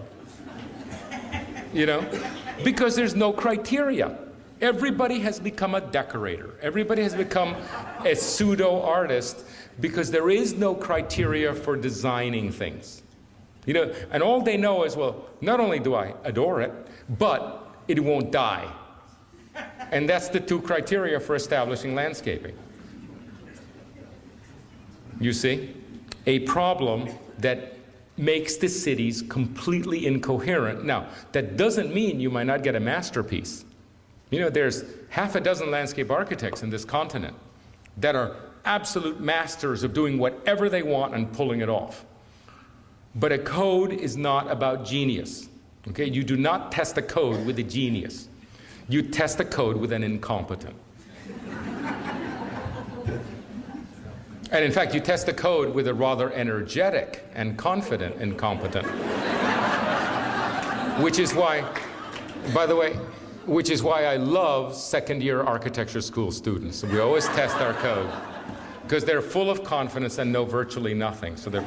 S1: You know, because there's no criteria. Everybody has become a decorator. Everybody has become a pseudo-artist because there is no criteria for designing things. You know, and all they know is, well, not only do I adore it, but it won't die. And that's the two criteria for establishing landscaping. You see? A problem that makes the cities completely incoherent. Now, that doesn't mean you might not get a masterpiece. You know, there's half a dozen landscape architects in this continent that are absolute masters of doing whatever they want and pulling it off. But a code is not about genius. Okay? You do not test a code with a genius. You test a code with an incompetent. And in fact, you test the code with a rather energetic and confident incompetent. Which is why, by the way, which is why I love second-year architecture school students. We always test our code because they're full of confidence and know virtually nothing. So they're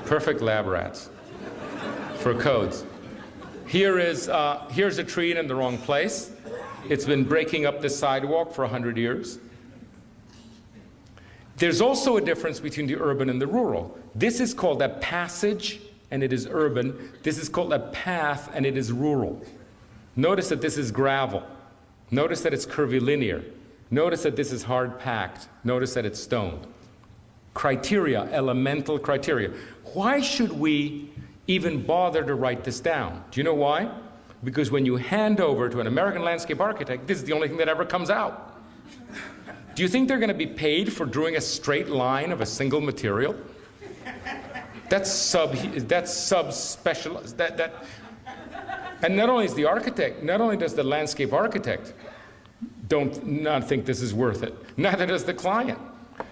S1: perfect lab rats for codes. Here's a tree in the wrong place. It's been breaking up the sidewalk for 100 years. There's also a difference between the urban and the rural. This is called a passage, and it is urban. This is called a path, and it is rural. Notice that this is gravel. Notice that it's curvilinear. Notice that this is hard packed. Notice that it's stone. Criteria, elemental criteria. Why should we even bother to write this down? Do you know why? Because when you hand over to an American landscape architect, this is the only thing that ever comes out. Do you think they're going to be paid for drawing a straight line of a single material? That's sub-specialized. And not only is the architect, not only does the landscape architect not think this is worth it, neither does the client.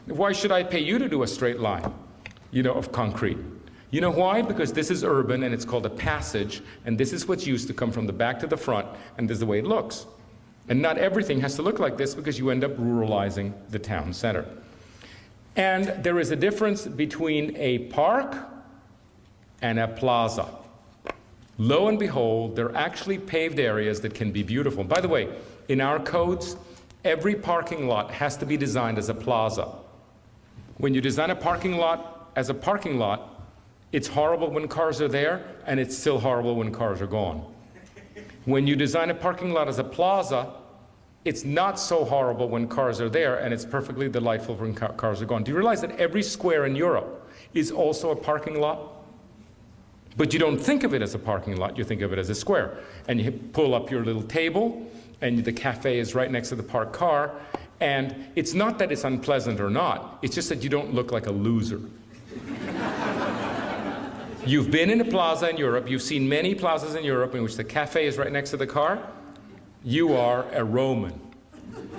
S1: Why should I pay you to do a straight line, of concrete? You know why? Because this is urban and it's called a passage, and this is what's used to come from the back to the front, and this is the way it looks. And not everything has to look like this because you end up ruralizing the town center. And there is a difference between a park and a plaza. Lo and behold, there are actually paved areas that can be beautiful. By the way, in our codes, every parking lot has to be designed as a plaza. When you design a parking lot as a parking lot, it's horrible when cars are there, and it's still horrible when cars are gone. When you design a parking lot as a plaza, it's not so horrible when cars are there, and it's perfectly delightful when cars are gone. Do you realize that every square in Europe is also a parking lot? But you don't think of it as a parking lot, you think of it as a square. And you pull up your little table, and the cafe is right next to the parked car, and it's not that it's unpleasant or not, it's just that you don't look like a loser. You've been in a plaza in Europe, you've seen many plazas in Europe in which the cafe is right next to the car. You are a Roman.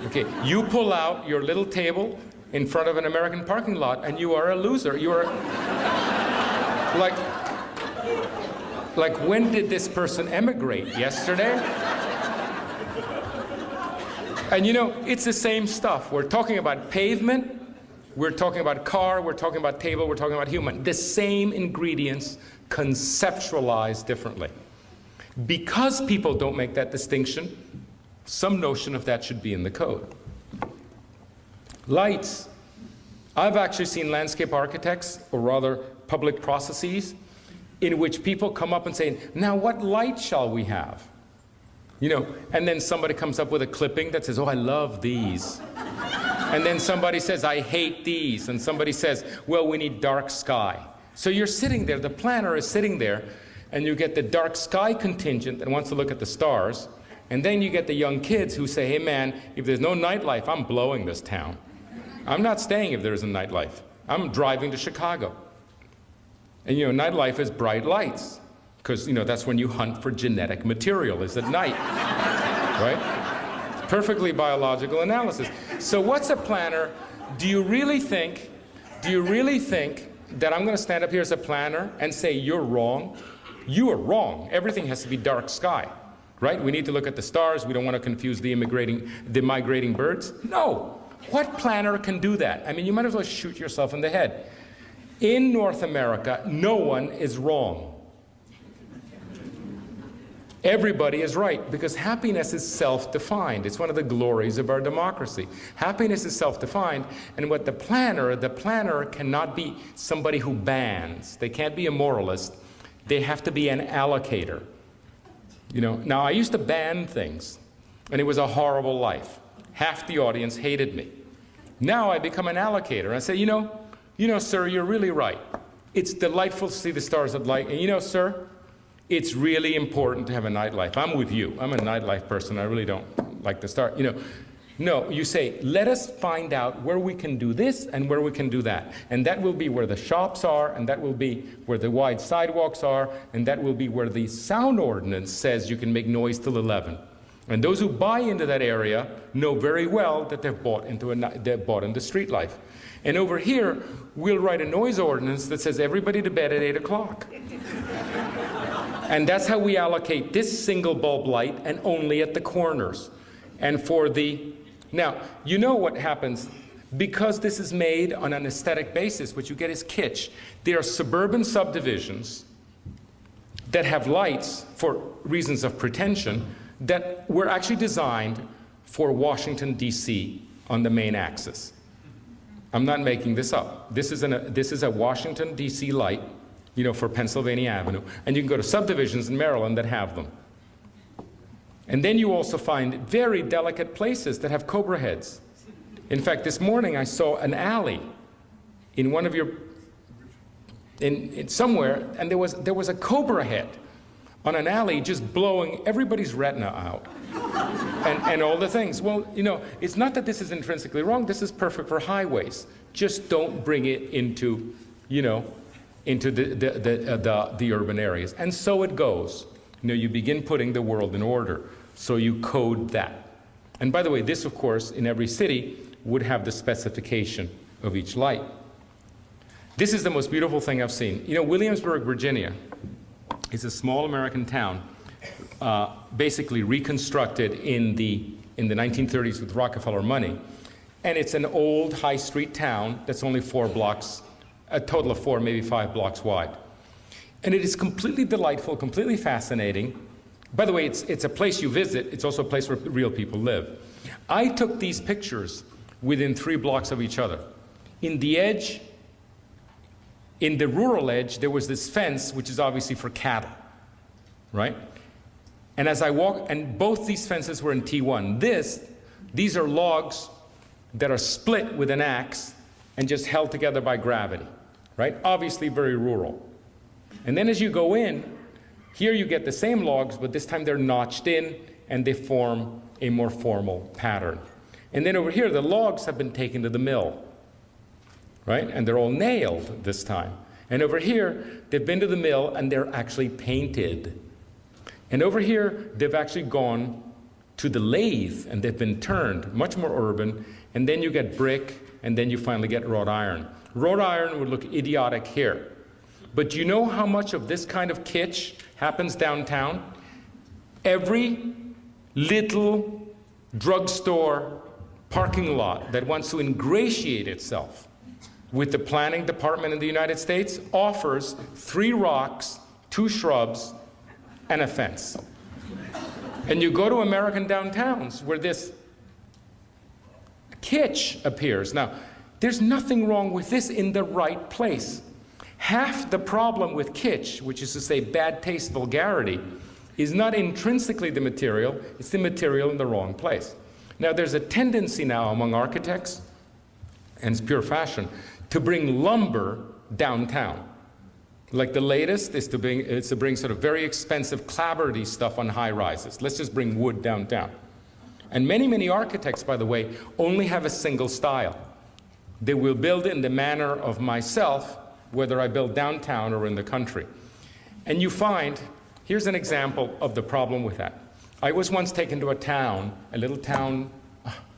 S1: Okay, you pull out your little table in front of an American parking lot and you are a loser. You are like when did this person emigrate? Yesterday? And it's the same stuff. We're talking about pavement, we're talking about car, we're talking about table, we're talking about human. The same ingredients conceptualized differently. Because people don't make that distinction, some notion of that should be in the code. Lights. I've actually seen landscape architects, or rather public processes, in which people come up and say, now what light shall we have? And then somebody comes up with a clipping that says, oh, I love these. And then somebody says, I hate these. And somebody says, well, we need dark sky. So you're sitting there, the planner is sitting there, and you get the dark sky contingent that wants to look at the stars. And then you get the young kids who say, hey man, if there's no nightlife, I'm blowing this town. I'm not staying if there isn't nightlife. I'm driving to Chicago. And nightlife is bright lights. Because that's when you hunt for genetic material, is at night. Right? Perfectly biological analysis. So what's a planner? Do you really think that I'm going to stand up here as a planner and say you're wrong? You are wrong. Everything has to be dark sky, right? We need to look at the stars. We don't want to confuse the migrating birds. No. What planner can do that? I mean, you might as well shoot yourself in the head. In North America, no one is wrong. Everybody is right, because happiness is self-defined. It's one of the glories of our democracy. Happiness is self-defined, and what the planner cannot be somebody who bans. They can't be a moralist. They have to be an allocator. Now I used to ban things, and it was a horrible life. Half the audience hated me. Now I become an allocator, and I say, sir, you're really right. It's delightful to see the stars at light, and sir, it's really important to have a nightlife. I'm with you. I'm a nightlife person. I really don't like the start. No, you say, let us find out where we can do this and where we can do that. And that will be where the shops are, and that will be where the wide sidewalks are, and that will be where the sound ordinance says you can make noise till 11. And those who buy into that area know very well that they've bought into street life. And over here, we'll write a noise ordinance that says everybody to bed at 8 o'clock. And that's how we allocate this single bulb light, and only at the corners. And now, you know what happens? Because this is made on an aesthetic basis, what you get is kitsch. There are suburban subdivisions that have lights for reasons of pretension, that were actually designed for Washington, D.C. on the main axis. I'm not making this up. This is a Washington, D.C. light, for Pennsylvania Avenue. And you can go to subdivisions in Maryland that have them. And then you also find very delicate places that have cobra heads. In fact, this morning I saw an alley in one of your, in somewhere, and there was a cobra head on an alley just blowing everybody's retina out. And all the things. Well, it's not that this is intrinsically wrong. This is perfect for highways. Just don't bring it into, into the urban areas. And so it goes. You begin putting the world in order. So you code that. And by the way, this, of course, in every city would have the specification of each light. This is the most beautiful thing I've seen. Williamsburg, Virginia is a small American town, basically reconstructed in the 1930s with Rockefeller money. And it's an old high street town that's only 4 blocks, a total of 4, maybe 5 blocks wide. And it is completely delightful, completely fascinating. By the way, it's a place you visit. It's also a place where real people live. I took these pictures within 3 blocks of each other. In the rural edge, there was this fence, which is obviously for cattle, right? And as I walk, and both these fences were in T1. These are logs that are split with an axe and just held together by gravity, right? Obviously very rural. And then as you go in, here you get the same logs, but this time they're notched in and they form a more formal pattern. And then over here, the logs have been taken to the mill, right? And they're all nailed this time. And over here, they've been to the mill and they're actually painted. And over here, they've actually gone to the lathe and they've been turned, much more urban. And then you get brick, and then you finally get wrought iron. Wrought iron would look idiotic here. But do you know how much of this kind of kitsch happens downtown? Every little drugstore parking lot that wants to ingratiate itself with the planning department in the United States offers 3 rocks, 2 shrubs, and a fence. And you go to American downtowns where this kitsch appears. Now, there's nothing wrong with this in the right place. Half the problem with kitsch, which is to say bad taste, vulgarity, is not intrinsically the material, it's the material in the wrong place. Now, there's a tendency now among architects, and it's pure fashion, to bring lumber downtown. Like the latest is to bring sort of very expensive clapboardy stuff on high rises. Let's just bring wood downtown. And many, many architects, by the way, only have a single style. They will build in the manner of myself, whether I build downtown or in the country. And you find, here's an example of the problem with that. I was once taken to a little town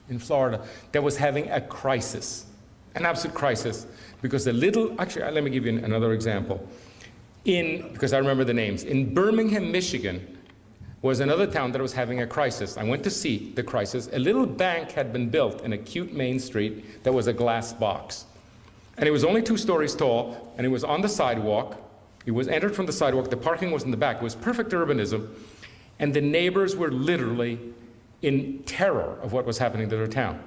S1: in Florida, that was having a crisis, an absolute crisis, because actually, let me give you another example. Because I remember the names. In Birmingham, Michigan, was another town that was having a crisis. I went to see the crisis. A little bank had been built in a cute main street that was a glass box. And it was only 2 stories tall, and it was on the sidewalk. It was entered from the sidewalk. The parking was in the back. It was perfect urbanism. And the neighbors were literally in terror of what was happening to their town,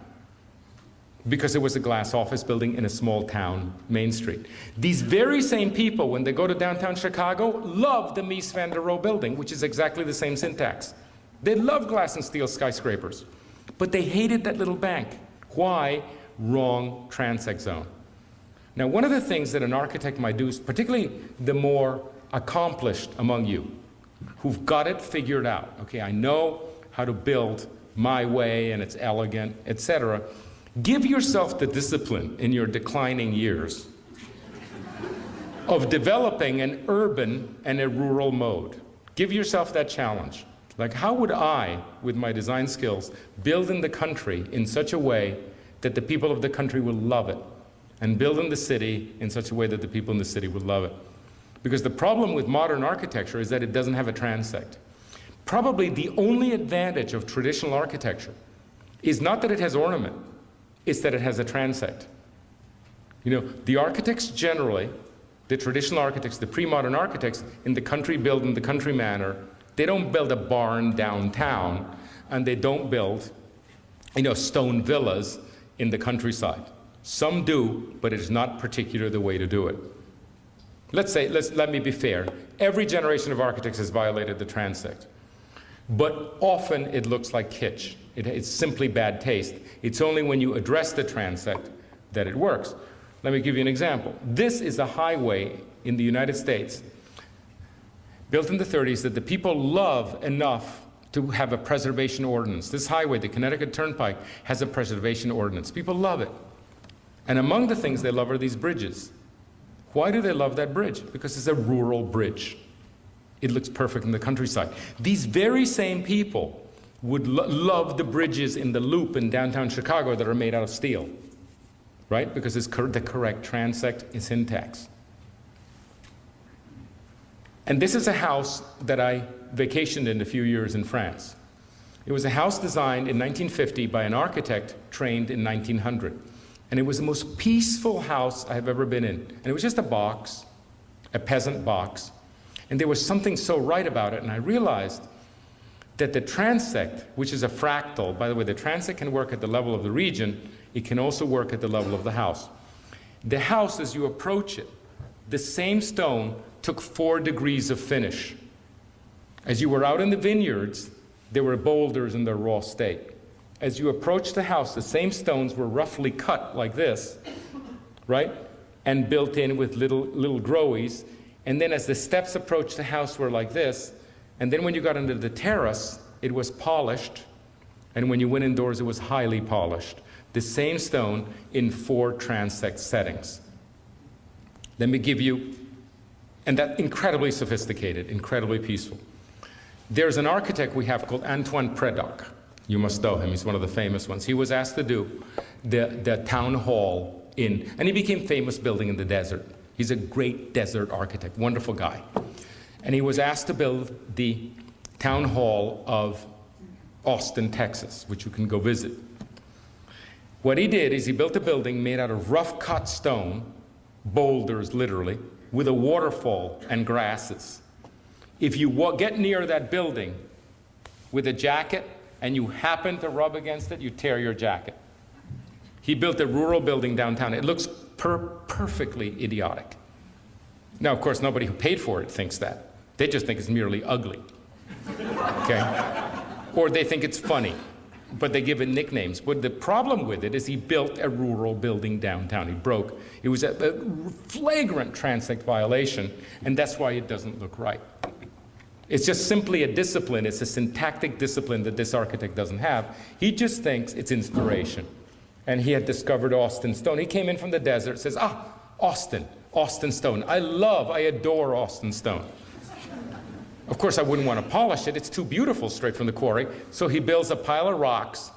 S1: because it was a glass office building in a small town, Main Street. These very same people, when they go to downtown Chicago, love the Mies van der Rohe building, which is exactly the same syntax. They love glass and steel skyscrapers, but they hated that little bank. Why? Wrong transect zone. Now, one of the things that an architect might do, particularly the more accomplished among you, who've got it figured out, okay, I know how to build my way and it's elegant, etc. Give yourself the discipline in your declining years of developing an urban and a rural mode. Give yourself that challenge. Like, how would I, with my design skills, build in the country in such a way that the people of the country will love it, and build in the city in such a way that the people in the city will love it? Because the problem with modern architecture is that it doesn't have a transect. Probably the only advantage of traditional architecture is not that it has ornament, it's that it has a transect. The architects generally, the traditional architects, the pre-modern architects in the country build in the country manner. They don't build a barn downtown, and they don't build, stone villas in the countryside. Some do, but it is not particularly the way to do it. Let me be fair. Every generation of architects has violated the transect. But often it looks like kitsch. It's simply bad taste. It's only when you address the transect that it works. Let me give you an example. This is a highway in the United States built in the 30s that the people love enough to have a preservation ordinance. This highway, the Connecticut Turnpike, has a preservation ordinance. People love it. And among the things they love are these bridges. Why do they love that bridge? Because it's a rural bridge. It looks perfect in the countryside. These very same people would love the bridges in the Loop in downtown Chicago that are made out of steel, right? Because it's the correct transect syntax. And this is a house that I vacationed in a few years in France. It was a house designed in 1950 by an architect trained in 1900. And it was the most peaceful house I have ever been in. And it was just a box, a peasant box. And there was something so right about it. And I realized that the transect, which is a fractal, by the way, the transect can work at the level of the region. It can also work at the level of the house. The house, as you approach it, the same stone took 4 degrees of finish. As you were out in the vineyards, there were boulders in their raw state. As you approached the house, the same stones were roughly cut like this, right? And built in with little growies. And then as the steps approached the house were like this. And then when you got into the terrace, it was polished. And when you went indoors, it was highly polished. The same stone in 4 transect settings. Let me give you, and that's incredibly sophisticated, incredibly peaceful. There's an architect we have called Antoine Prédoc. You must know him, he's one of the famous ones. He was asked to do the town hall and he became famous building in the desert. He's a great desert architect, wonderful guy. And he was asked to build the town hall of Austin, Texas, which you can go visit. What he did is he built a building made out of rough cut stone, boulders literally, with a waterfall and grasses. If you get near that building with a jacket and you happen to rub against it, you tear your jacket. He built a rural building downtown. It looks perfectly idiotic. Now, of course, nobody who paid for it thinks that. They just think it's merely ugly, okay? Or they think it's funny, but they give it nicknames. But the problem with it is he built a rural building downtown. He broke. It was a flagrant transect violation, and that's why it doesn't look right. It's just simply a discipline. It's a syntactic discipline that this architect doesn't have. He just thinks it's inspiration. And he had discovered Austin stone. He came in from the desert, says, Austin stone. I adore Austin stone. Of course, I wouldn't want to polish it. It's too beautiful straight from the quarry. So he builds a pile of rocks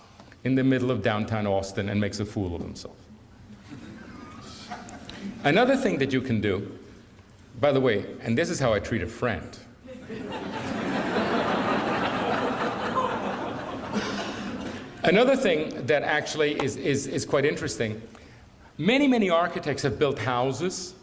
S1: in the middle of downtown Austin and makes a fool of himself. Another thing that you can do, by the way, and this is how I treat a friend. Another thing that actually is quite interesting, many architects have built houses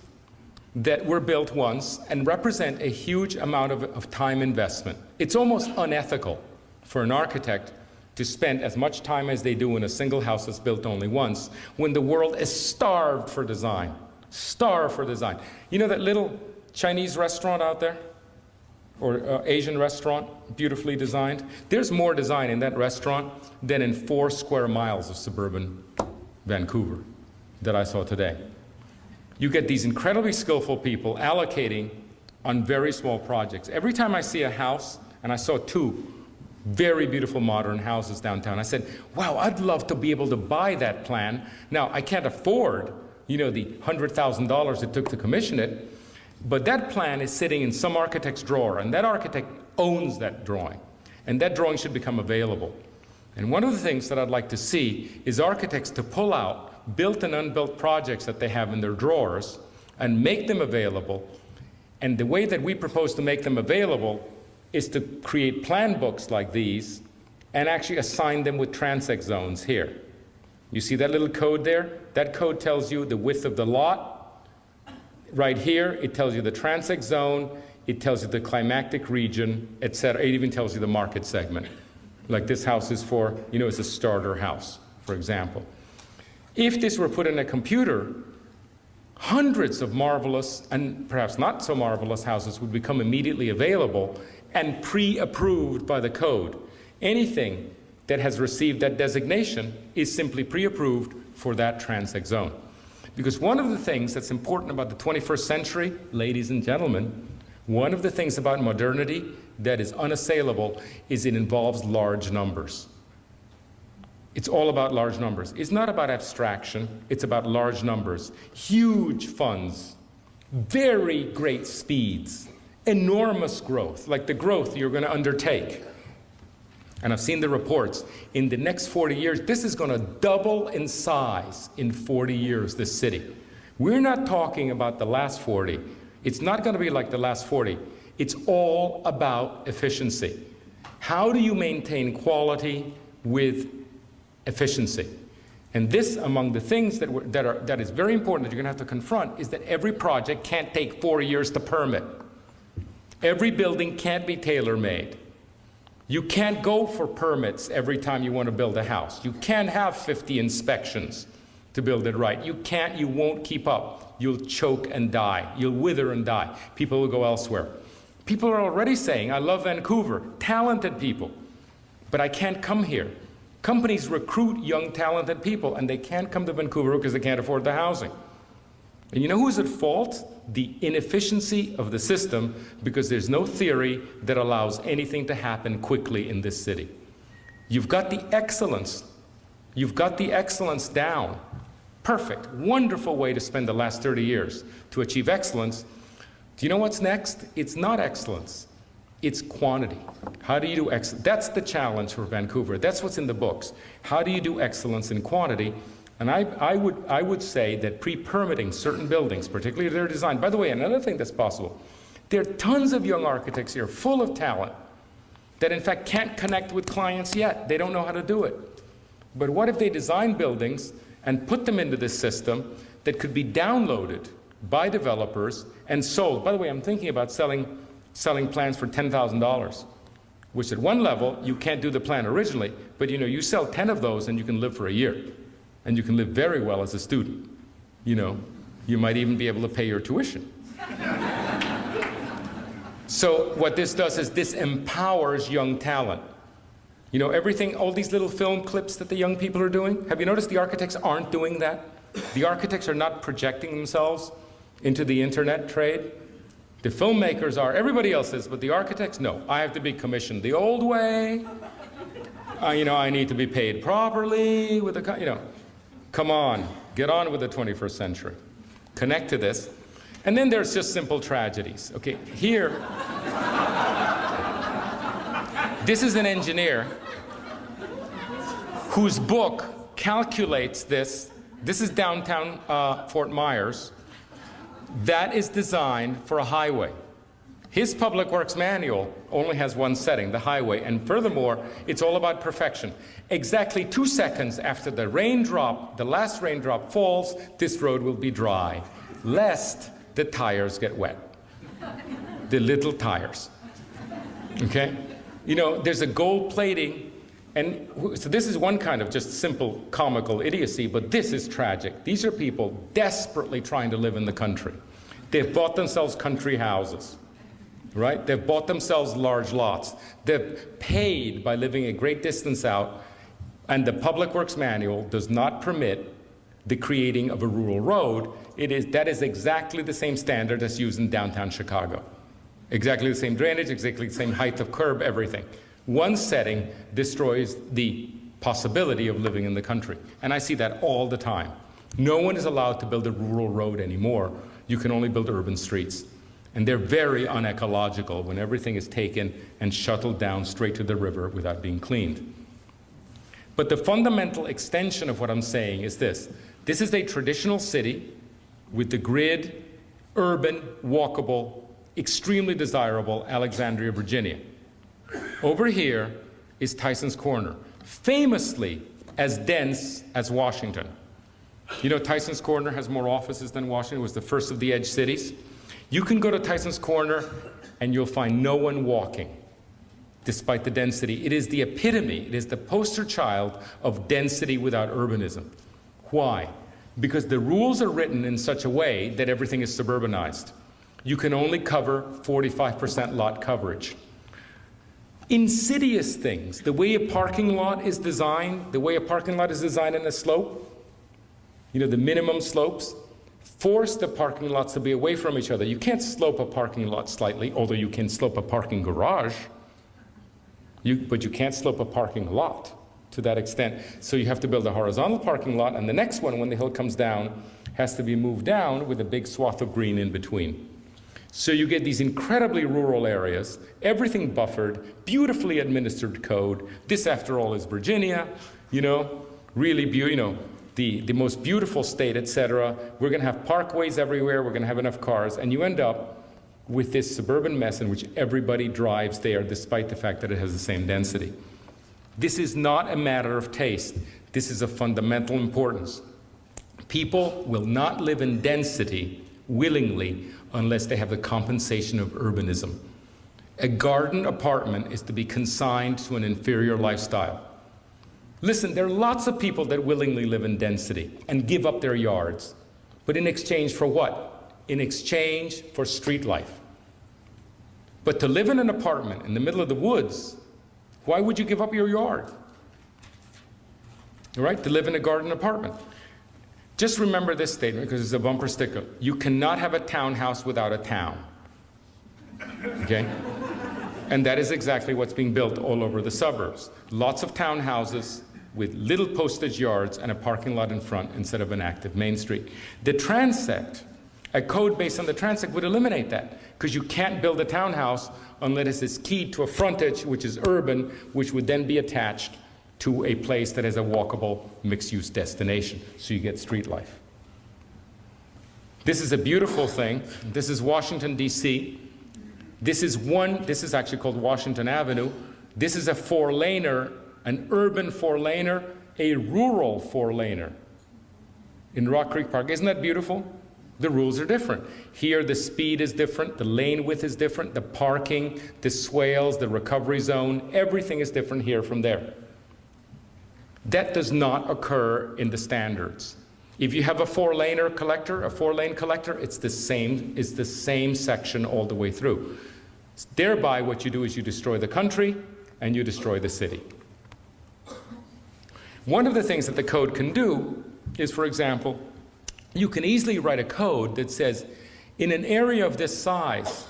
S1: that were built once and represent a huge amount of time investment. It's almost unethical for an architect to spend as much time as they do in a single house that's built only once when the world is starved for design. Starved for design. You know that little Chinese restaurant out there? Or Asian restaurant, beautifully designed? There's more design in that restaurant than in 4 square miles of suburban Vancouver that I saw today. You get these incredibly skillful people allocating on very small projects. Every time I see a house, and I saw 2 very beautiful modern houses downtown, I said, wow, I'd love to be able to buy that plan. Now, I can't afford, the $100,000 it took to commission it, but that plan is sitting in some architect's drawer, and that architect owns that drawing, and that drawing should become available. And one of the things that I'd like to see is architects to pull out built and unbuilt projects that they have in their drawers and make them available. And the way that we propose to make them available is to create plan books like these and actually assign them with transect zones here. You see that little code there? That code tells you the width of the lot. Right here, it tells you the transect zone. it tells you the climatic region, etc. It even tells you the market segment. Like this house is for, it's a starter house, for example. If this were put in a computer, hundreds of marvelous and perhaps not so marvelous houses would become immediately available and pre-approved by the code. Anything that has received that designation is simply pre-approved for that transect zone. Because one of the things that's important about the 21st century, ladies and gentlemen, one of the things about modernity that is unassailable is it involves large numbers. It's all about large numbers. It's not about abstraction, it's about large numbers. Huge funds, very great speeds, enormous growth, like the growth you're going to undertake. And I've seen the reports. In the next 40 years, this is going to double in size in 40 years, this city. We're not talking about the last 40. It's not going to be like the last 40. It's all about efficiency. How do you maintain quality with efficiency? And this, among the things that is very important that you're going to have to confront, is that every project can't take 4 years to permit. Every building can't be tailor-made. You can't go for permits every time you want to build a house. You can't have 50 inspections to build it right. You won't keep up. You'll choke and die. You'll wither and die. People will go elsewhere. People are already saying, I love Vancouver, talented people, but I can't come here. Companies recruit young, talented people, and they can't come to Vancouver because they can't afford the housing. And you know who's at fault? The inefficiency of the system, because there's no theory that allows anything to happen quickly in this city. You've got the excellence. You've got the excellence down. Perfect, wonderful way to spend the last 30 years to achieve excellence. Do you know what's next? It's not excellence. It's quantity. How do you do excellence? That's the challenge for Vancouver. That's what's in the books. How do you do excellence in quantity? And I would say that pre-permitting certain buildings, particularly their design. By the way, another thing that's possible, there are tons of young architects here full of talent that in fact can't connect with clients yet. They don't know how to do it. But what if they design buildings and put them into this system that could be downloaded by developers and sold? By the way, I'm thinking about selling plans for $10,000, which at one level, you can't do the plan originally, but you sell 10 of those and you can live for a year. And you can live very well as a student. You might even be able to pay your tuition. So what this does is this empowers young talent. Everything, all these little film clips that the young people are doing, have you noticed the architects aren't doing that? The architects are not projecting themselves into the internet trade. The filmmakers are, everybody else is, but the architects, no. I have to be commissioned the old way. I need to be paid properly with Come on, get on with the 21st century. Connect to this. And then there's just simple tragedies. Okay, here, this is an engineer whose book calculates this. This is downtown Fort Myers. That is designed for a highway. His public works manual only has one setting, the highway, and furthermore, it's all about perfection. Exactly 2 seconds after the last raindrop falls, this road will be dry, lest the tires get wet. The little tires. Okay? There's a gold plating, and so this is one kind of just simple comical idiocy, but this is tragic. These are people desperately trying to live in the country. They've bought themselves country houses. Right? They've bought themselves large lots. They've paid by living a great distance out, and the Public Works Manual does not permit the creating of a rural road. That is exactly the same standard as used in downtown Chicago. Exactly the same drainage, exactly the same height of curb, everything. One setting destroys the possibility of living in the country. And I see that all the time. No one is allowed to build a rural road anymore. You can only build urban streets. And they're very unecological when everything is taken and shuttled down straight to the river without being cleaned. But the fundamental extension of what I'm saying is this. This is a traditional city with the grid, urban, walkable, extremely desirable Alexandria, Virginia. Over here is Tyson's Corner, famously as dense as Washington. Tyson's Corner has more offices than Washington. It was the first of the edge cities. You can go to Tyson's Corner and you'll find no one walking, despite the density. It is the epitome, it is the poster child of density without urbanism. Why? Because the rules are written in such a way that everything is suburbanized. You can only cover 45% lot coverage. Insidious things, the way a parking lot is designed, in a slope, you know, the minimum slopes, force the parking lots to be away from each other. You can't slope a parking lot slightly, although you can slope a parking garage, but you can't slope a parking lot to that extent. So you have to build a horizontal parking lot, and the next one, when the hill comes down, has to be moved down with a big swath of green in between. So you get these incredibly rural areas, everything buffered, beautifully administered code. This, after all, is Virginia, you know, really beautiful, you know, the most beautiful state, etc. We're going to have parkways everywhere. We're going to have enough cars. And you end up with this suburban mess in which everybody drives there, despite the fact that it has the same density. This is not a matter of taste. This is of fundamental importance. People will not live in density willingly unless they have the compensation of urbanism. A garden apartment is to be consigned to an inferior lifestyle. Listen, there are lots of people that willingly live in density and give up their yards. But in exchange for what? In exchange for street life. But to live in an apartment in the middle of the woods, why would you give up your yard? All right, to live in a garden apartment. Just remember this statement because it's a bumper sticker. You cannot have a townhouse without a town. Okay? And that is exactly what's being built all over the suburbs. Lots of townhouses with little postage yards and a parking lot in front instead of an active main street. The transect, a code based on the transect would eliminate that because you can't build a townhouse unless it's keyed to a frontage, which is urban, which would then be attached to a place that is a walkable mixed-use destination. So you get street life. This is a beautiful thing. This is Washington, D.C. This is actually called Washington Avenue. This is a four-laner, an urban four-laner, a rural four-laner in Rock Creek Park. Isn't that beautiful? The rules are different. Here, the speed is different, the lane width is different, the parking, the swales, the recovery zone, everything is different here from there. That does not occur in the standards. If you have a four-lane collector, it's the same section all the way through. Thereby, what you do is you destroy the country and you destroy the city. One of the things that the code can do is, for example, you can easily write a code that says, in an area of this size,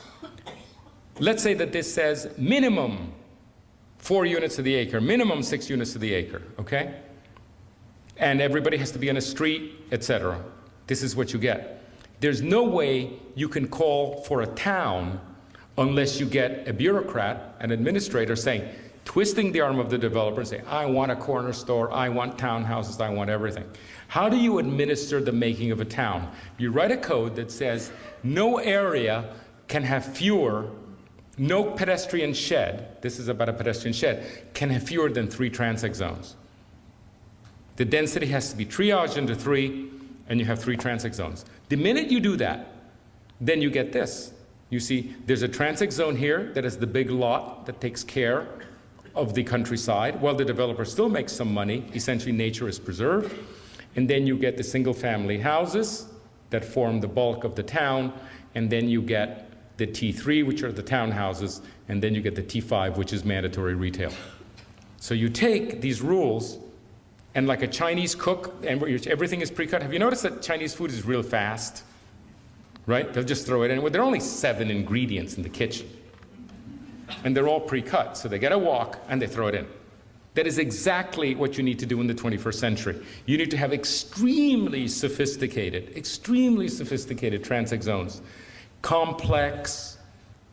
S1: let's say that this says minimum 4 units to the acre, minimum 6 units to the acre, okay? And everybody has to be on a street, etc. This is what you get. There's no way you can call for a town unless you get a bureaucrat, an administrator saying, twisting the arm of the developer and say, I want a corner store, I want townhouses, I want everything. How do you administer the making of a town? You write a code that says no area can have fewer, no pedestrian shed, this is about a pedestrian shed, can have fewer than 3 transect zones. The density has to be triaged into 3, and you have 3 transect zones. The minute you do that, then you get this. You see, there's a transect zone here that is the big lot that takes care of the countryside, while the developer still makes some money. Essentially, nature is preserved. And then you get the single-family houses that form the bulk of the town, and then you get the T3, which are the townhouses, and then you get the T5, which is mandatory retail. So you take these rules, and like a Chinese cook, and everything is pre-cut. Have you noticed that Chinese food is real fast? Right? They'll just throw it in. Well, there are only 7 ingredients in the kitchen. And they're all pre-cut, so they get a wok, and they throw it in. That is exactly what you need to do in the 21st century. You need to have extremely sophisticated transect zones. Complex,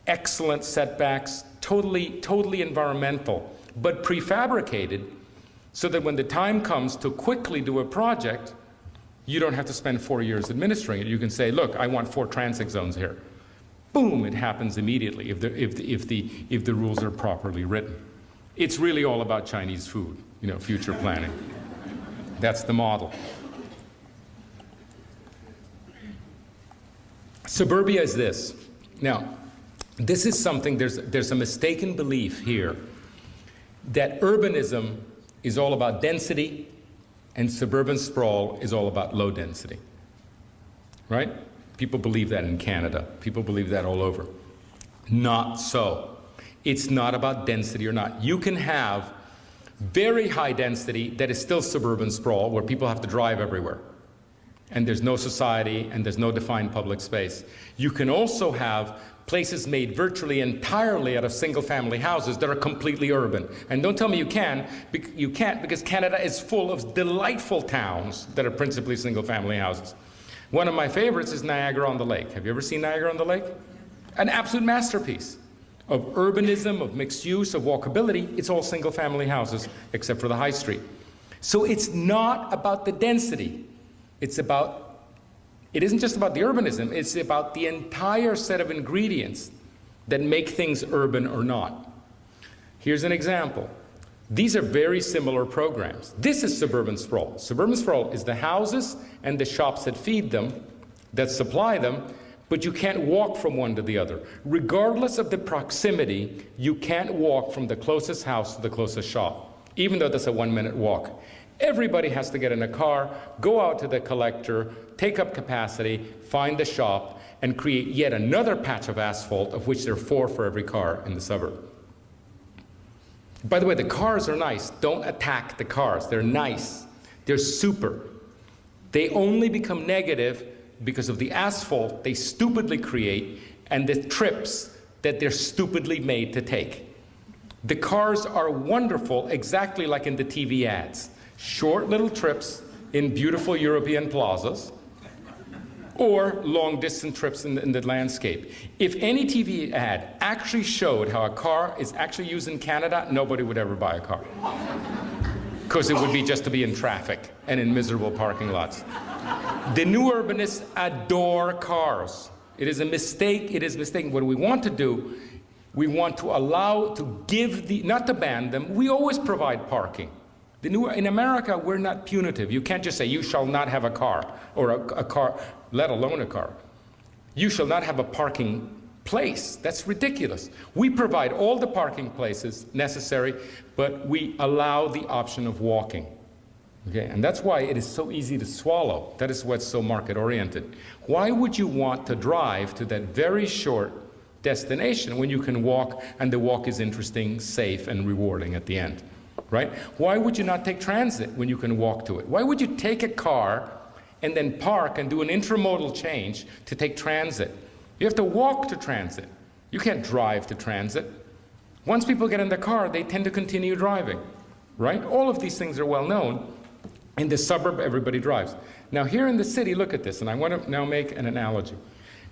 S1: excellent setbacks, totally environmental, but prefabricated so that when the time comes to quickly do a project, you don't have to spend 4 years administering it. You can say, look, I want 4 transect zones here. Boom, it happens immediately if the rules are properly written. It's really all about Chinese food, you know, future planning. That's the model. Suburbia is this. Now, this is something, there's a mistaken belief here that urbanism is all about density and suburban sprawl is all about low density, right? People believe that in Canada. People believe that all over. Not so. It's not about density or not. You can have very high density that is still suburban sprawl where people have to drive everywhere. And there's no society and there's no defined public space. You can also have places made virtually entirely out of single-family houses that are completely urban. And don't tell me you can't because Canada is full of delightful towns that are principally single-family houses. One of my favorites is Niagara-on-the-Lake. Have you ever seen Niagara-on-the-Lake? An absolute masterpiece of urbanism, of mixed use, of walkability. It's all single-family houses except for the high street. So it's not about the density. It isn't just about the urbanism, it's about the entire set of ingredients that make things urban or not. Here's an example. These are very similar programs. This is suburban sprawl. Suburban sprawl is the houses and the shops that feed them, that supply them, but you can't walk from one to the other. Regardless of the proximity, you can't walk from the closest house to the closest shop, even though that's a 1-minute walk. Everybody has to get in a car, go out to the collector, take up capacity, find the shop, and create yet another patch of asphalt, of which there are 4 for every car in the suburb. By the way, the cars are nice. Don't attack the cars. They're nice. They're super. They only become negative because of the asphalt they stupidly create and the trips that they're stupidly made to take. The cars are wonderful, exactly like in the TV ads. Short little trips in beautiful European plazas, or long-distance trips in the landscape. If any TV ad actually showed how a car is actually used in Canada, nobody would ever buy a car. Because it would be just to be in traffic and in miserable parking lots. The new urbanists adore cars. It is a mistake. It is mistaken. What we want to do, we want to allow, to give not to ban them. We always provide parking. In America, we're not punitive. You can't just say, you shall not have a car, or a car, let alone a car. You shall not have a parking place. That's ridiculous. We provide all the parking places necessary, but we allow the option of walking. Okay? And that's why it is so easy to swallow. That is what's so market-oriented. Why would you want to drive to that very short destination when you can walk, and the walk is interesting, safe, and rewarding at the end? Right? Why would you not take transit when you can walk to it? Why would you take a car and then park and do an intramodal change to take transit? You have to walk to transit. You can't drive to transit. Once people get in the car, they tend to continue driving, right? All of these things are well known. In the suburb, everybody drives. Now here in the city, look at this, and I want to now make an analogy.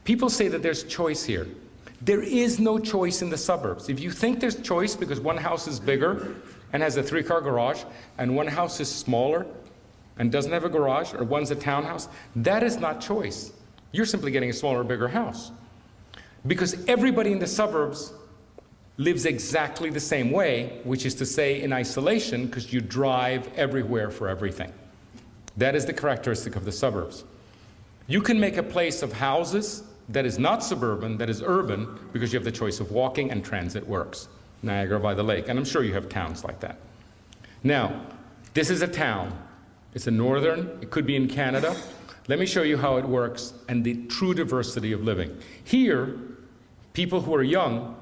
S1: People say that there's choice here. There is no choice in the suburbs. If you think there's choice because one house is bigger and has a 3-car garage, and one house is smaller and doesn't have a garage, or one's a townhouse, that is not choice. You're simply getting a smaller or bigger house. Because everybody in the suburbs lives exactly the same way, which is to say in isolation, because you drive everywhere for everything. That is the characteristic of the suburbs. You can make a place of houses that is not suburban, that is urban, because you have the choice of walking, and transit works. Niagara by the Lake, and I'm sure you have towns like that. Now, this is a town. It's a northern, it could be in Canada. Let me show you how it works and the true diversity of living. Here, people who are young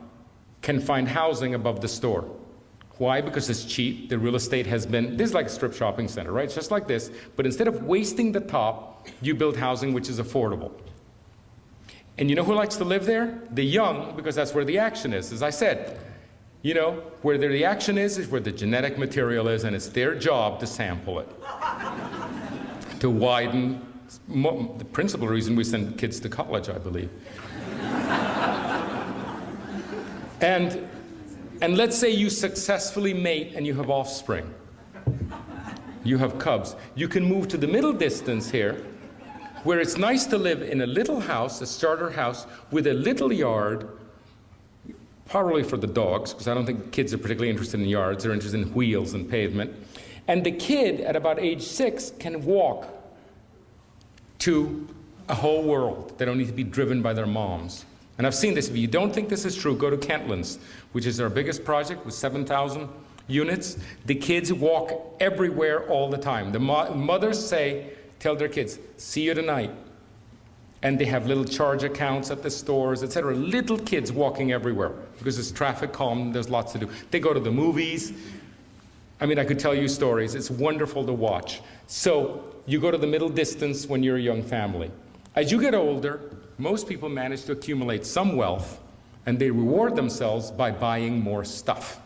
S1: can find housing above the store. Why? Because it's cheap. The real estate has been, this is like a strip shopping center, right? It's just like this, but instead of wasting the top, you build housing which is affordable. And you know who likes to live there? The young, because that's where the action is. As I said, you know, where the action is where the genetic material is, and it's their job to sample it. To widen, the principal reason we send kids to college, I believe. And let's say you successfully mate and you have offspring. You have cubs. You can move to the middle distance here, where it's nice to live in a little house, a starter house, with a little yard, probably for the dogs, because I don't think kids are particularly interested in yards. They're interested in wheels and pavement. And the kid, at about age 6, can walk to a whole world. They don't need to be driven by their moms. And I've seen this. If you don't think this is true, go to Kentlands, which is our biggest project with 7,000 units. The kids walk everywhere all the time. The mothers tell their kids, see you tonight. And they have little charge accounts at the stores, etc. Little kids walking everywhere because it's traffic calm, there's lots to do. They go to the movies. I mean, I could tell you stories. It's wonderful to watch. So you go to the middle distance when you're a young family. As you get older, most people manage to accumulate some wealth, and they reward themselves by buying more stuff.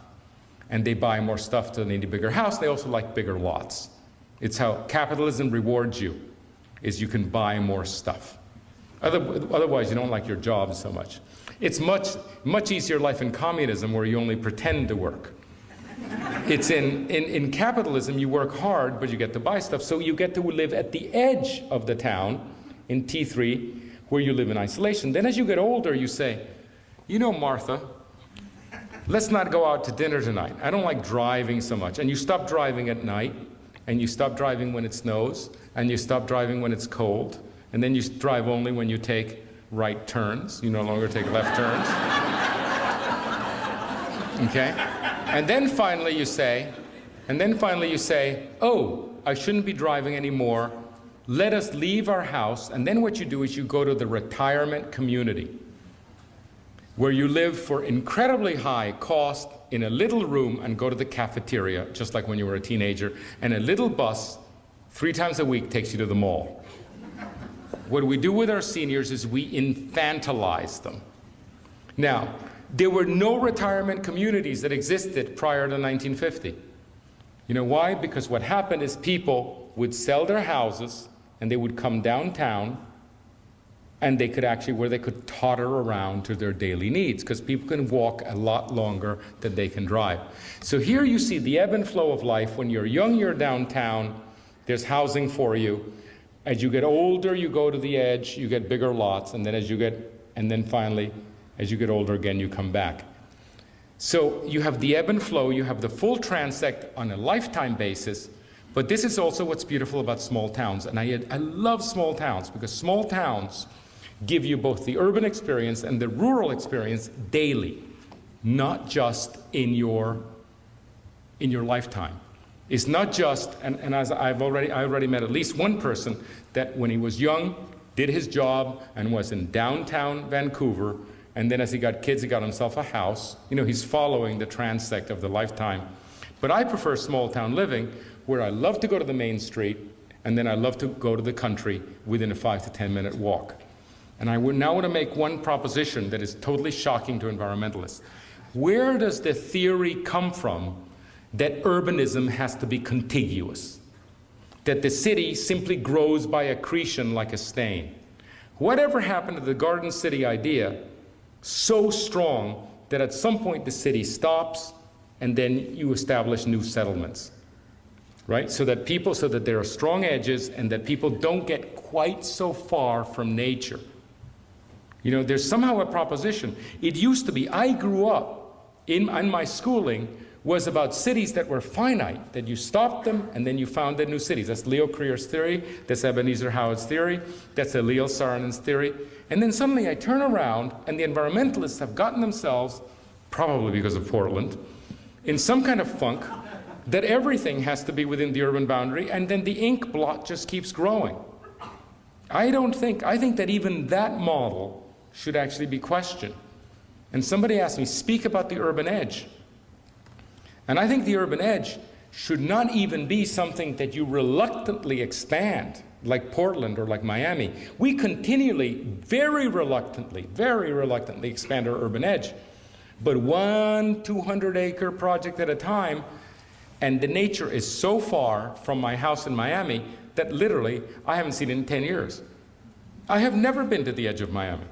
S1: And they buy more stuff to need a bigger house. They also like bigger lots. It's how capitalism rewards you, is you can buy more stuff. Otherwise, you don't like your job so much. It's much easier life in communism where you only pretend to work. It's in capitalism, you work hard, but you get to buy stuff. So you get to live at the edge of the town in T3, where you live in isolation. Then as you get older, you say, you know, Martha, let's not go out to dinner tonight. I don't like driving so much. And you stop driving at night, and you stop driving when it snows, and you stop driving when it's cold, and then you drive only when you take right turns. You no longer take left turns. Okay? And then finally you say, oh, I shouldn't be driving anymore. Let us leave our house. And then what you do is you go to the retirement community, where you live for incredibly high cost in a little room and go to the cafeteria, just like when you were a teenager, and a little bus 3 times a week takes you to the mall. What we do with our seniors is we infantilize them. Now, there were no retirement communities that existed prior to 1950. You know why? Because what happened is people would sell their houses and they would come downtown, and they could actually, where they could totter around to their daily needs, because people can walk a lot longer than they can drive. So here you see the ebb and flow of life. When you're young, you're downtown, there's housing for you. As you get older, you go to the edge, you get bigger lots, and then finally, as you get older again, you come back. So you have the ebb and flow, you have the full transect on a lifetime basis, but this is also what's beautiful about small towns. And I love small towns, because small towns give you both the urban experience and the rural experience daily, not just in your lifetime. It's not just, and as I already met at least one person that when he was young, did his job and was in downtown Vancouver, and then as he got kids, he got himself a house. You know, he's following the transect of the lifetime. But I prefer small town living, where I love to go to the main street, and then I love to go to the country within a 5 to 10 minute walk. And I now want to make one proposition that is totally shocking to environmentalists. Where does the theory come from that urbanism has to be contiguous? That the city simply grows by accretion like a stain? Whatever happened to the Garden City idea, so strong that at some point the city stops and then you establish new settlements, right? So that there are strong edges and that people don't get quite so far from nature. You know, there's somehow a proposition. It used to be, I grew up in my schooling was about cities that were finite, that you stopped them and then you founded new cities. That's Leo Creer's theory, that's Ebenezer Howard's theory, that's Eliel Saarinen's theory. And then suddenly I turn around and the environmentalists have gotten themselves, probably because of Portland, in some kind of funk that everything has to be within the urban boundary, and then the ink blot just keeps growing. I think that even that model should actually be questioned. And somebody asked me, speak about the urban edge. And I think the urban edge should not even be something that you reluctantly expand, like Portland or like Miami. We continually, very reluctantly expand our urban edge. But 1 200-acre project at a time, and the nature is so far from my house in Miami that literally I haven't seen it in 10 years. I have never been to the edge of Miami.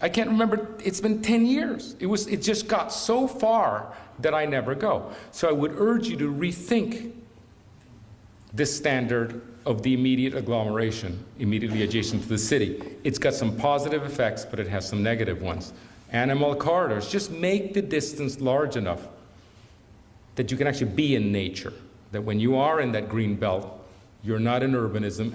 S1: I can't remember, it's been 10 years. It just got so far that I never go. So I would urge you to rethink this standard of the immediate agglomeration, immediately adjacent to the city. It's got some positive effects, but it has some negative ones. Animal corridors, just make the distance large enough that you can actually be in nature, that when you are in that green belt, you're not in urbanism,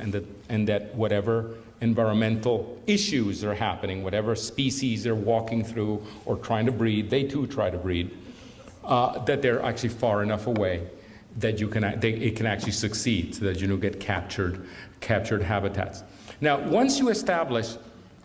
S1: and that whatever environmental issues are happening, whatever species they're walking through or trying to breed, they too try to breed, that they're actually far enough away that it can actually succeed, so that you don't get captured habitats. Now, once you establish,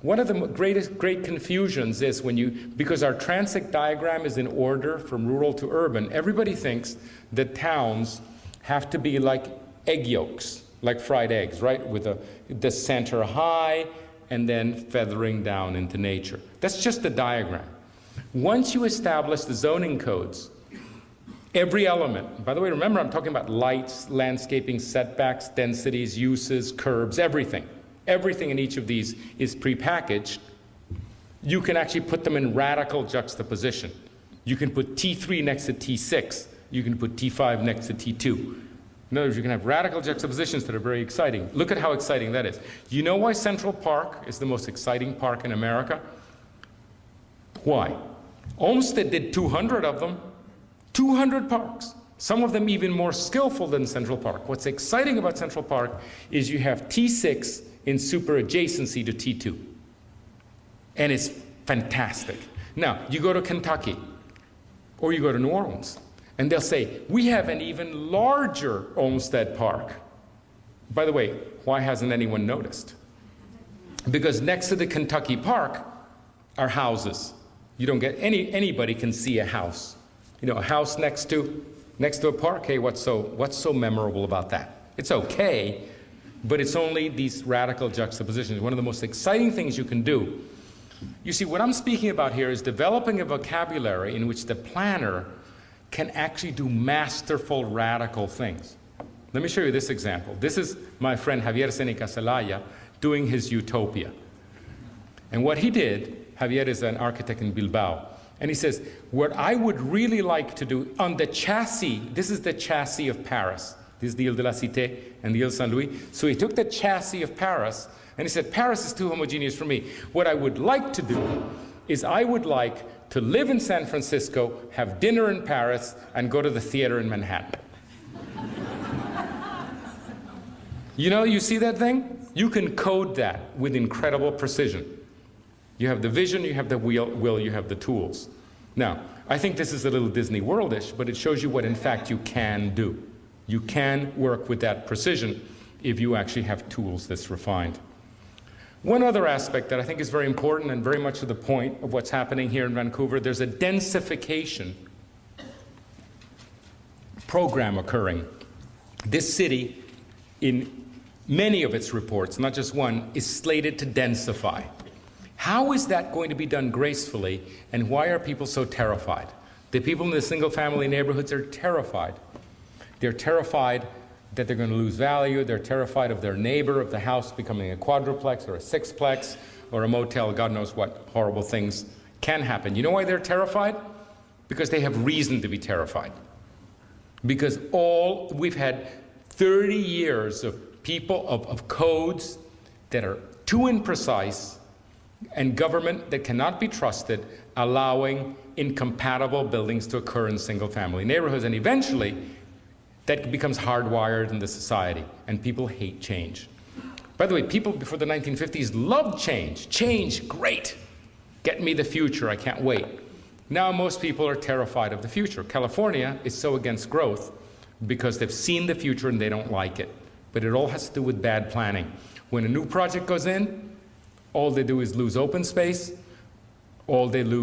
S1: one of the great confusions is because our transect diagram is in order from rural to urban, everybody thinks that towns have to be like egg yolks, like fried eggs, right? With the center high and then feathering down into nature. That's just the diagram. Once you establish the zoning codes, every element, by the way, remember I'm talking about lights, landscaping, setbacks, densities, uses, curbs, everything. Everything in each of these is prepackaged. You can actually put them in radical juxtaposition. You can put T3 next to T6. You can put T5 next to T2. In other words, you can have radical juxtapositions that are very exciting. Look at how exciting that is. You know why Central Park is the most exciting park in America? Why? Olmsted did 200 of them. 200 parks. Some of them even more skillful than Central Park. What's exciting about Central Park is you have T6 in super adjacency to T2. And it's fantastic. Now, you go to Kentucky, or you go to New Orleans, and they'll say, we have an even larger Olmsted Park. By the way, why hasn't anyone noticed? Because next to the Kentucky Park are houses. You don't get anybody can see a house. You know, a house next to a park, hey, what's so memorable about that? It's okay, but it's only these radical juxtapositions. One of the most exciting things you can do. You see, what I'm speaking about here is developing a vocabulary in which the planner can actually do masterful, radical things. Let me show you this example. This is my friend Javier Seneca Celaya doing his utopia. And what he did, Javier is an architect in Bilbao, and he says, what I would really like to do on the chassis, this is the chassis of Paris. This is the Ile de la Cité and the Ile Saint-Louis. So he took the chassis of Paris, and he said, Paris is too homogeneous for me. What I would like to do is I would like to live in San Francisco, have dinner in Paris, and go to the theater in Manhattan. You know, you see that thing? You can code that with incredible precision. You have the vision, you have the will, you have the tools. Now, I think this is a little Disney World-ish, but it shows you what, in fact, you can do. You can work with that precision if you actually have tools that's refined. One other aspect that I think is very important and very much to the point of what's happening here in Vancouver, there's a densification program occurring. This city, in many of its reports, not just one, is slated to densify. How is that going to be done gracefully, and why are people so terrified? The people in the single-family neighborhoods are terrified. They're terrified that they're going to lose value. They're terrified of their neighbor, of the house becoming a quadruplex or a sixplex or a motel. God knows what horrible things can happen. You know why they're terrified? Because they have reason to be terrified. Because we've had 30 years of people, of codes that are too imprecise, and government that cannot be trusted, allowing incompatible buildings to occur in single-family neighborhoods. And eventually, that becomes hardwired in the society, and people hate change. By the way, people before the 1950s loved change. Change, great. Get me the future, I can't wait. Now most people are terrified of the future. California is so against growth because they've seen the future and they don't like it. But it all has to do with bad planning. When a new project goes in, all they do is lose open space. It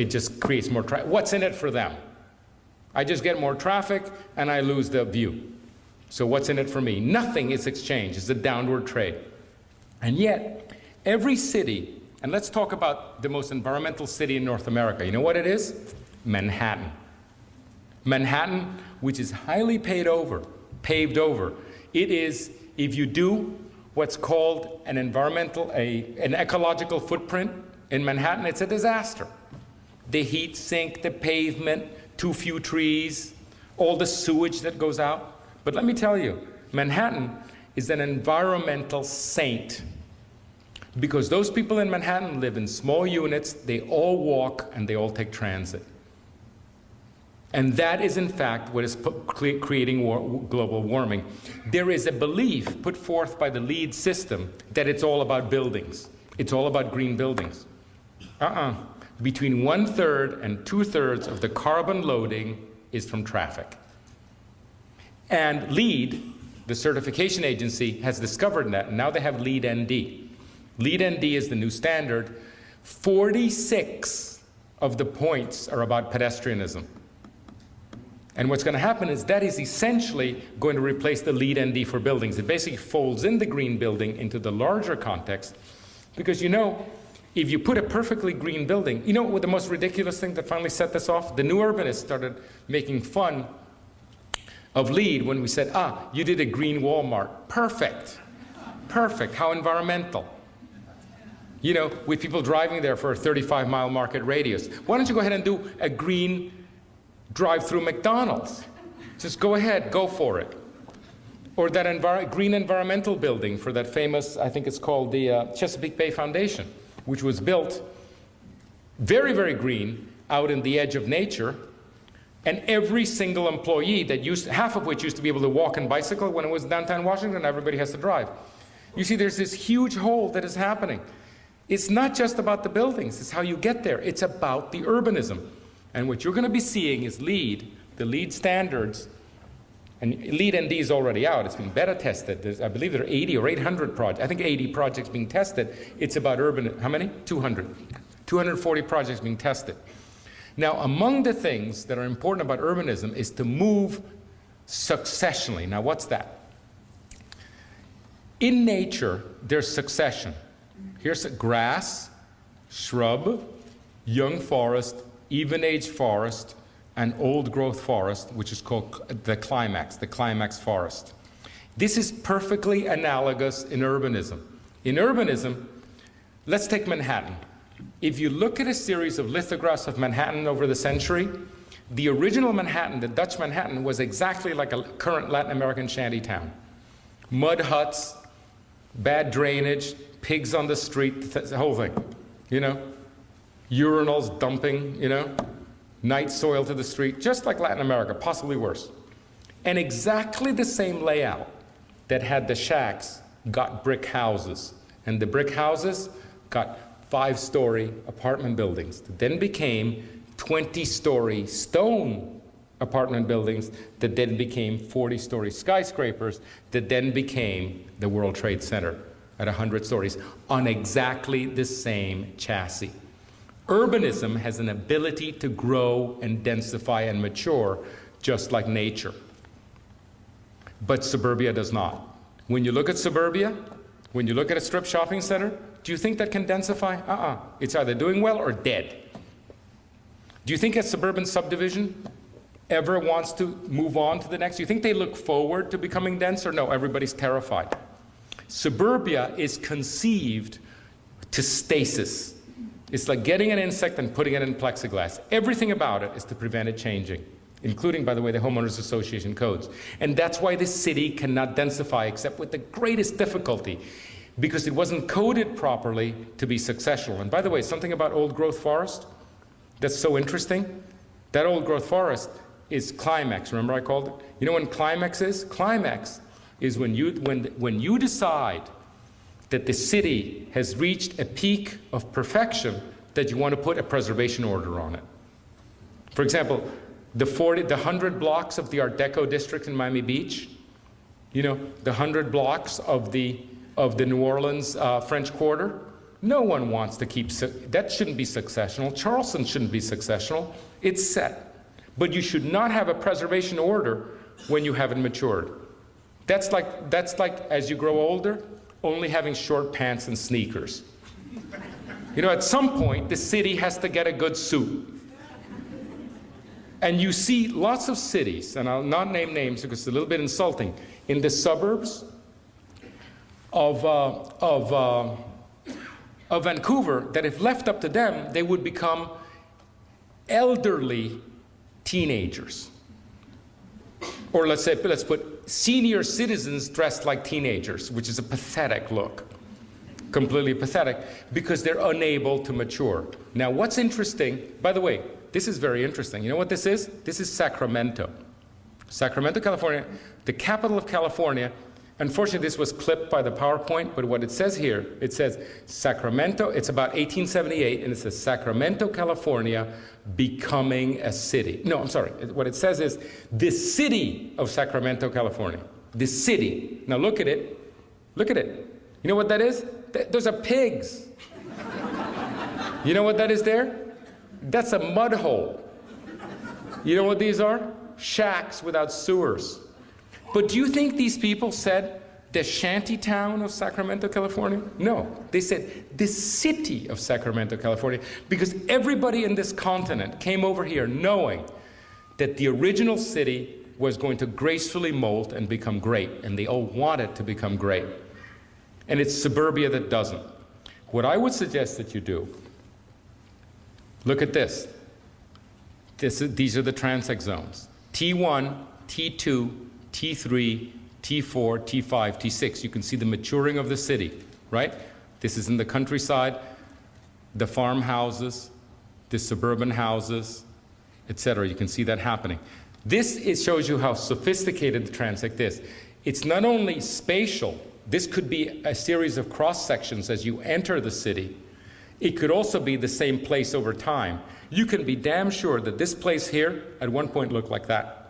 S1: just creates more traffic. What's in it for them? I just get more traffic and I lose the view. So what's in it for me? Nothing is exchange. It's a downward trade. And yet, every city, and let's talk about the most environmental city in North America. You know what it is? Manhattan. Manhattan, which is highly paved over. It is, if you do what's called an ecological footprint in Manhattan, it's a disaster. The heat sink, the pavement, too few trees, all the sewage that goes out. But let me tell you, Manhattan is an environmental saint, because those people in Manhattan live in small units, they all walk and they all take transit. And that is, in fact, what is creating global warming. There is a belief put forth by the LEED system that it's all about buildings. It's all about green buildings. Between 1/3 and 2/3 of the carbon loading is from traffic. And LEED, the certification agency, has discovered that, and now they have LEED ND. LEED ND is the new standard. 46 of the points are about pedestrianism. And what's going to happen is that is essentially going to replace the LEED ND for buildings. It basically folds in the green building into the larger context. Because you know, if you put a perfectly green building, you know what the most ridiculous thing that finally set this off? The new urbanists started making fun of LEED when we said, you did a green Walmart. Perfect. Perfect. How environmental. You know, with people driving there for a 35-mile market radius. Why don't you go ahead and do a green drive-through McDonald's? Just go ahead, go for it. Or that green environmental building for that famous, I think it's called the Chesapeake Bay Foundation, which was built very, very green out in the edge of nature. And every single employee that half of which used to be able to walk and bicycle when it was downtown Washington, everybody has to drive. You see, there's this huge hole that is happening. It's not just about the buildings, it's how you get there. It's about the urbanism. And what you're going to be seeing is LEED, the LEED standards, and LEED ND is already out. It's been beta tested. I believe there are 80 or 800 projects. I think 80 projects being tested. It's about urban, how many? 200. 240 projects being tested. Now, among the things that are important about urbanism is to move successionally. Now, what's that? In nature, there's succession. Here's grass, shrub, young forest, even-age forest, and old-growth forest, which is called the climax forest. This is perfectly analogous in urbanism. In urbanism, let's take Manhattan. If you look at a series of lithographs of Manhattan over the century, the original Manhattan, the Dutch Manhattan, was exactly like a current Latin American shantytown. Mud huts, bad drainage, pigs on the street, the whole thing, you know? Urinals dumping, you know? Night soil to the street, just like Latin America, possibly worse. And exactly the same layout that had the shacks got brick houses. And the brick houses got 5-story apartment buildings that then became 20-story stone apartment buildings that then became 40-story skyscrapers that then became the World Trade Center at 100 stories on exactly the same chassis. Urbanism has an ability to grow and densify and mature just like nature. But suburbia does not. When you look at suburbia, when you look at a strip shopping center, do you think that can densify? It's either doing well or dead. Do you think a suburban subdivision ever wants to move on to the next? Do you think they look forward to becoming denser? No, everybody's terrified. Suburbia is conceived to stasis. It's like getting an insect and putting it in plexiglass. Everything about it is to prevent it changing, including, by the way, the Homeowners Association codes. And that's why this city cannot densify except with the greatest difficulty, because it wasn't coded properly to be successional. And by the way, something about old-growth forest that's so interesting. That old-growth forest is climax. Remember I called it? You know when climax is? Climax is when you decide that the city has reached a peak of perfection that you want to put a preservation order on it. For example, the 100 blocks of the Art Deco district in Miami Beach, you know, the 100 blocks of the New Orleans French Quarter, no one wants to keep, that shouldn't be successional. Charleston shouldn't be successional. It's set. But you should not have a preservation order when you haven't matured. That's like as you grow older, only having short pants and sneakers. You know, at some point, the city has to get a good suit. And you see lots of cities, and I'll not name names because it's a little bit insulting, in the suburbs of Vancouver, that if left up to them, they would become elderly teenagers. Or let's put senior citizens dressed like teenagers, which is a pathetic look. Completely pathetic, because they're unable to mature. Now, what's interesting, by the way, this is very interesting. You know what this is? This is Sacramento. Sacramento, California, the capital of California. Unfortunately, this was clipped by the PowerPoint, but what it says here, it says Sacramento, it's about 1878, and it says Sacramento, California, becoming a city. No, I'm sorry. What it says is the city of Sacramento, California. The city. Now look at it. Look at it. You know what that is? Those are pigs. You know what that is there? That's a mud hole. You know what these are? Shacks without sewers. But do you think these people said the shanty town of Sacramento, California? No, they said the city of Sacramento, California, because everybody in this continent came over here knowing that the original city was going to gracefully molt and become great, and they all wanted to become great. And it's suburbia that doesn't. What I would suggest that you do, look at this. These are the transect zones. T1, T2, T3, T4, T5, T6. You can see the maturing of the city, right? This is in the countryside, the farmhouses, the suburban houses, etc. You can see that happening. It shows you how sophisticated the transect is. It's not only spatial. This could be a series of cross-sections as you enter the city. It could also be the same place over time. You can be damn sure that this place here at one point looked like that.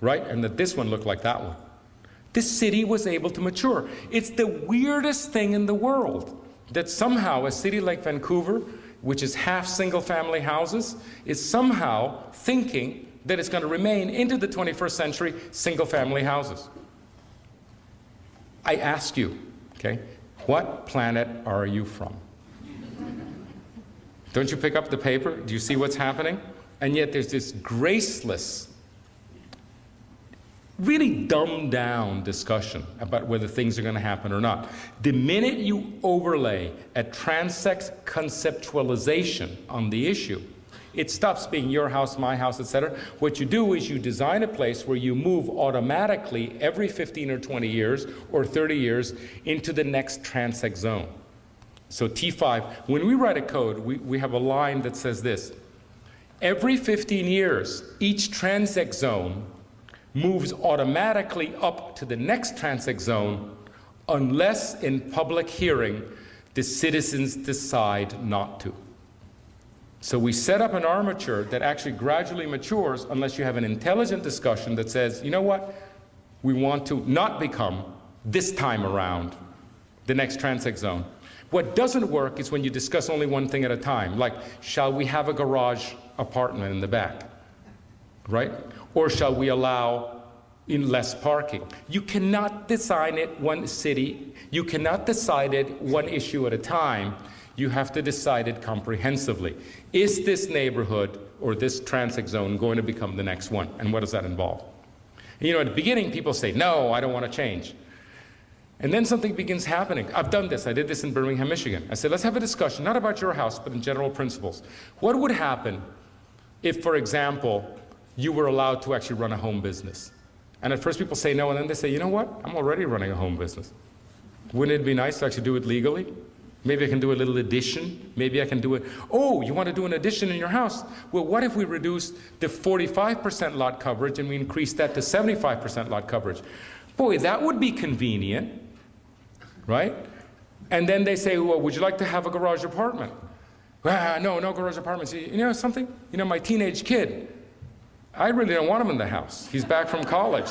S1: Right? And that this one looked like that one. This city was able to mature. It's the weirdest thing in the world that somehow a city like Vancouver, which is half single-family houses, is somehow thinking that it's going to remain into the 21st century single-family houses. I ask you, okay, what planet are you from? Don't you pick up the paper? Do you see what's happening? And yet there's this graceless, really dumbed down discussion about whether things are going to happen or not. The minute you overlay a transect conceptualization on the issue, it stops being your house, my house, etc. What you do is you design a place where you move automatically every 15 or 20 years or 30 years into the next transect zone. So T5, when we write a code, we have a line that says this: every 15 years, each transect zone moves automatically up to the next transect zone unless in public hearing the citizens decide not to. So we set up an armature that actually gradually matures unless you have an intelligent discussion that says, you know what, we want to not become, this time around, the next transect zone. What doesn't work is when you discuss only one thing at a time, like, shall we have a garage apartment in the back, right? Or shall we allow in less parking? You cannot design it one city. You cannot decide it one issue at a time. You have to decide it comprehensively. Is this neighborhood or this transect zone going to become the next one? And what does that involve? And, you know, at the beginning, people say, no, I don't want to change. And then something begins happening. I've done this. I did this in Birmingham, Michigan. I said, let's have a discussion, not about your house, but in general principles. What would happen if, for example, you were allowed to actually run a home business? And at first people say no, and then they say, you know what? I'm already running a home business. Wouldn't it be nice to actually do it legally? Maybe I can do a little addition. Maybe I can do it. Oh, you want to do an addition in your house? Well, what if we reduce the 45% lot coverage and we increase that to 75% lot coverage? Boy, that would be convenient, right? And then they say, well, would you like to have a garage apartment? No garage apartments. You know something? You know, my teenage kid, I really don't want him in the house. He's back from college.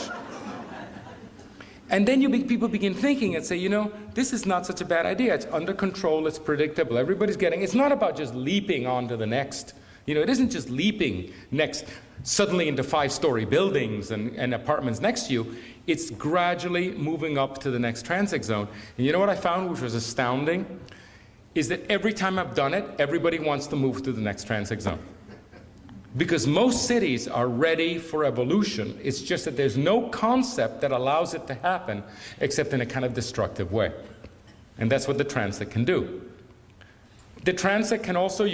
S1: And then people begin thinking and say, you know, this is not such a bad idea. It's under control, it's predictable, everybody's getting, it's not about just leaping onto the next. You know, it isn't just leaping next, suddenly into 5-story buildings and apartments next to you. It's gradually moving up to the next transect zone. And you know what I found, which was astounding, is that every time I've done it, everybody wants to move to the next transect zone. Because most cities are ready for evolution. It's just that there's no concept that allows it to happen except in a kind of destructive way. And that's what the transect can do. The transect can also,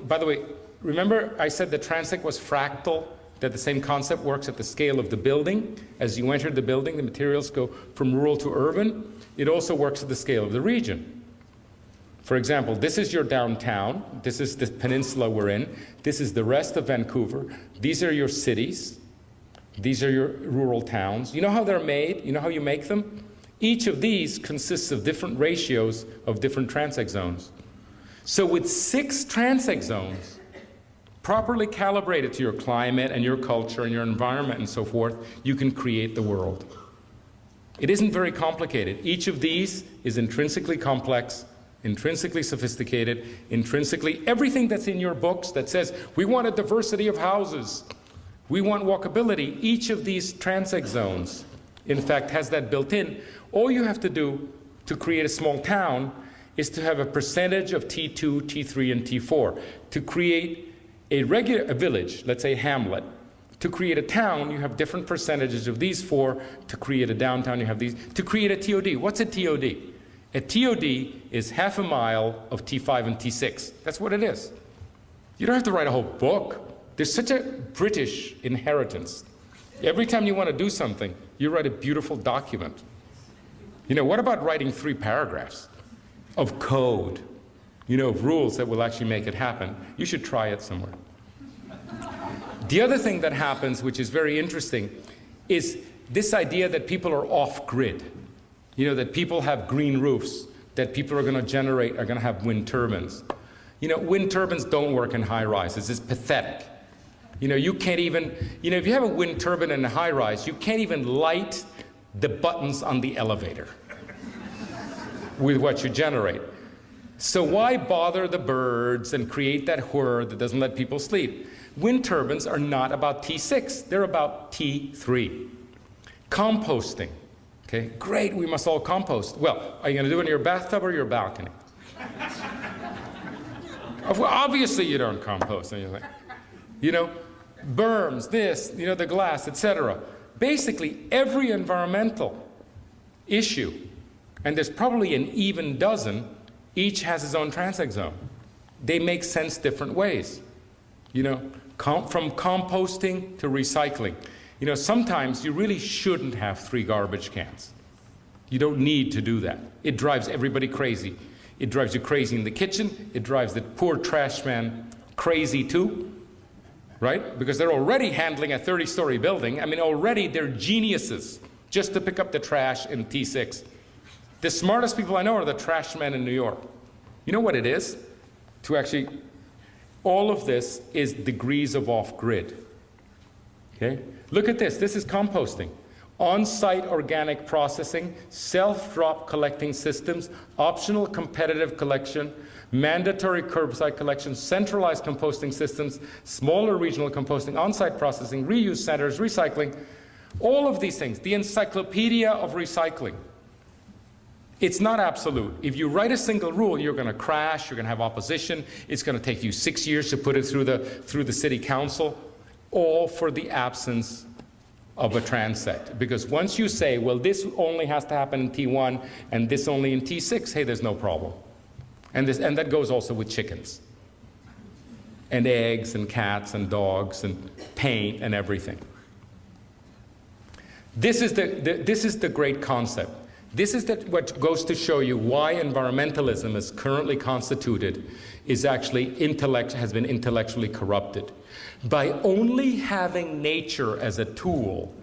S1: by the way, remember I said the transect was fractal, that the same concept works at the scale of the building. As you enter the building, the materials go from rural to urban. It also works at the scale of the region. For example, this is your downtown. This is the peninsula we're in. This is the rest of Vancouver. These are your cities. These are your rural towns. You know how they're made? You know how you make them? Each of these consists of different ratios of different transect zones. So with 6 transect zones, properly calibrated to your climate and your culture and your environment and so forth, you can create the world. It isn't very complicated. Each of these is intrinsically complex, intrinsically sophisticated, intrinsically everything that's in your books that says, we want a diversity of houses, we want walkability. Each of these transect zones, in fact, has that built in. All you have to do to create a small town is to have a percentage of T2, T3, and T4. To create a village, let's say hamlet, to create a town, you have different percentages of these 4. To create a downtown, you have these. To create a TOD, what's a TOD? A TOD is half a mile of T5 and T6. That's what it is. You don't have to write a whole book. There's such a British inheritance. Every time you want to do something, you write a beautiful document. You know, what about writing 3 paragraphs of code, you know, of rules that will actually make it happen? You should try it somewhere. The other thing that happens, which is very interesting, is this idea that people are off-grid. You know, that people have green roofs, that people are going to have wind turbines. You know, wind turbines don't work in high-rises. It's pathetic. You know, you can't even, you know, if you have a wind turbine in a high-rise, you can't even light the buttons on the elevator with what you generate. So why bother the birds and create that whir that doesn't let people sleep? Wind turbines are not about T6, they're about T3. Composting. Okay, great, we must all compost. Well, are you going to do it in your bathtub or your balcony? Obviously you don't compost anything. You know, berms, this, you know, the glass, etc. Basically, every environmental issue, and there's probably an even dozen, each has its own transect zone. They make sense different ways. You know, from composting to recycling. You know, sometimes you really shouldn't have 3 garbage cans. You don't need to do that. It drives everybody crazy. It drives you crazy in the kitchen. It drives the poor trash man crazy too, right? Because they're already handling a 30-story building. I mean, already they're geniuses just to pick up the trash in T6. The smartest people I know are the trash men in New York. You know what it is? To actually, all of this is degrees of off-grid. Okay? Look at this. This is composting. On-site organic processing, self-drop collecting systems, optional competitive collection, mandatory curbside collection, centralized composting systems, smaller regional composting, on-site processing, reuse centers, recycling, all of these things. The encyclopedia of recycling. It's not absolute. If you write a single rule, you're going to crash, you're going to have opposition, it's going to take you 6 years to put it through the city council, all for the absence of a transect. Because once you say, well, this only has to happen in T1 and this only in T6, hey, there's no problem. And that goes also with chickens and eggs and cats and dogs and paint and everything. This is the great concept. This is what goes to show you why environmentalism as currently constituted is actually has been intellectually corrupted. By only having nature as a tool,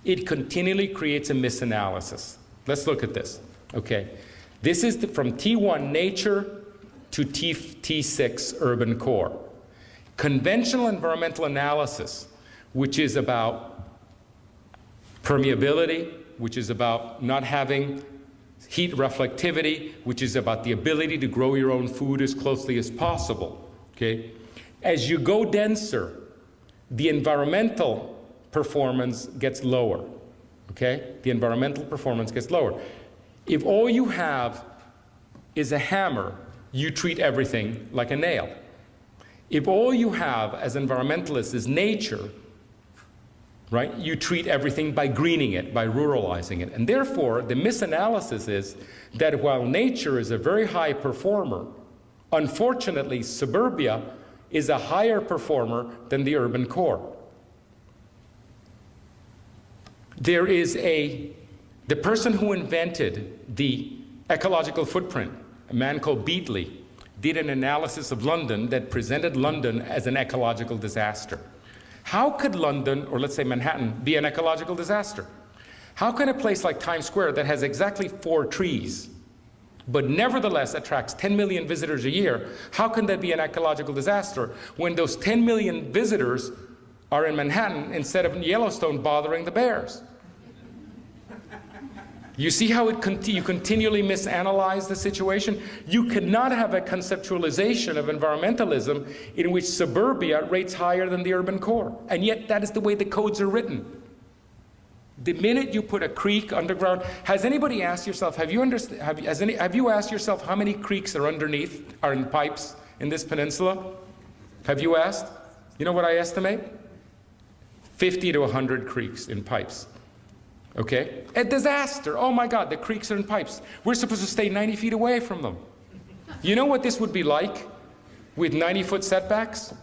S1: it continually creates a misanalysis. Let's look at this. Okay, this is from T1 nature to T6 urban core. Conventional environmental analysis, which is about permeability, which is about not having heat reflectivity, which is about the ability to grow your own food as closely as possible. Okay? As you go denser, the environmental performance gets lower. Okay? The environmental performance gets lower. If all you have is a hammer, you treat everything like a nail. If all you have as environmentalists is nature, right, you treat everything by greening it, by ruralizing it. And therefore, the misanalysis is that while nature is a very high performer, unfortunately, suburbia is a higher performer than the urban core. There is the person who invented the ecological footprint a man called Beatley, did an analysis of London that presented London as an ecological disaster. How could London, or let's say Manhattan, be an ecological disaster? How can a place like Times Square that has exactly 4 trees, but nevertheless attracts 10 million visitors a year, how can that be an ecological disaster when those 10 million visitors are in Manhattan instead of in Yellowstone bothering the bears? You see how you continually misanalyze the situation? You cannot have a conceptualization of environmentalism in which suburbia rates higher than the urban core. And yet that is the way the codes are written. The minute you put a creek underground, has anybody asked yourself, have you asked yourself how many creeks are underneath, are in pipes in this peninsula? Have you asked? You know what I estimate? 50 to 100 creeks in pipes. Okay? A disaster. Oh my God, the creeks are in pipes. We're supposed to stay 90 feet away from them. You know what this would be like with 90-foot setbacks?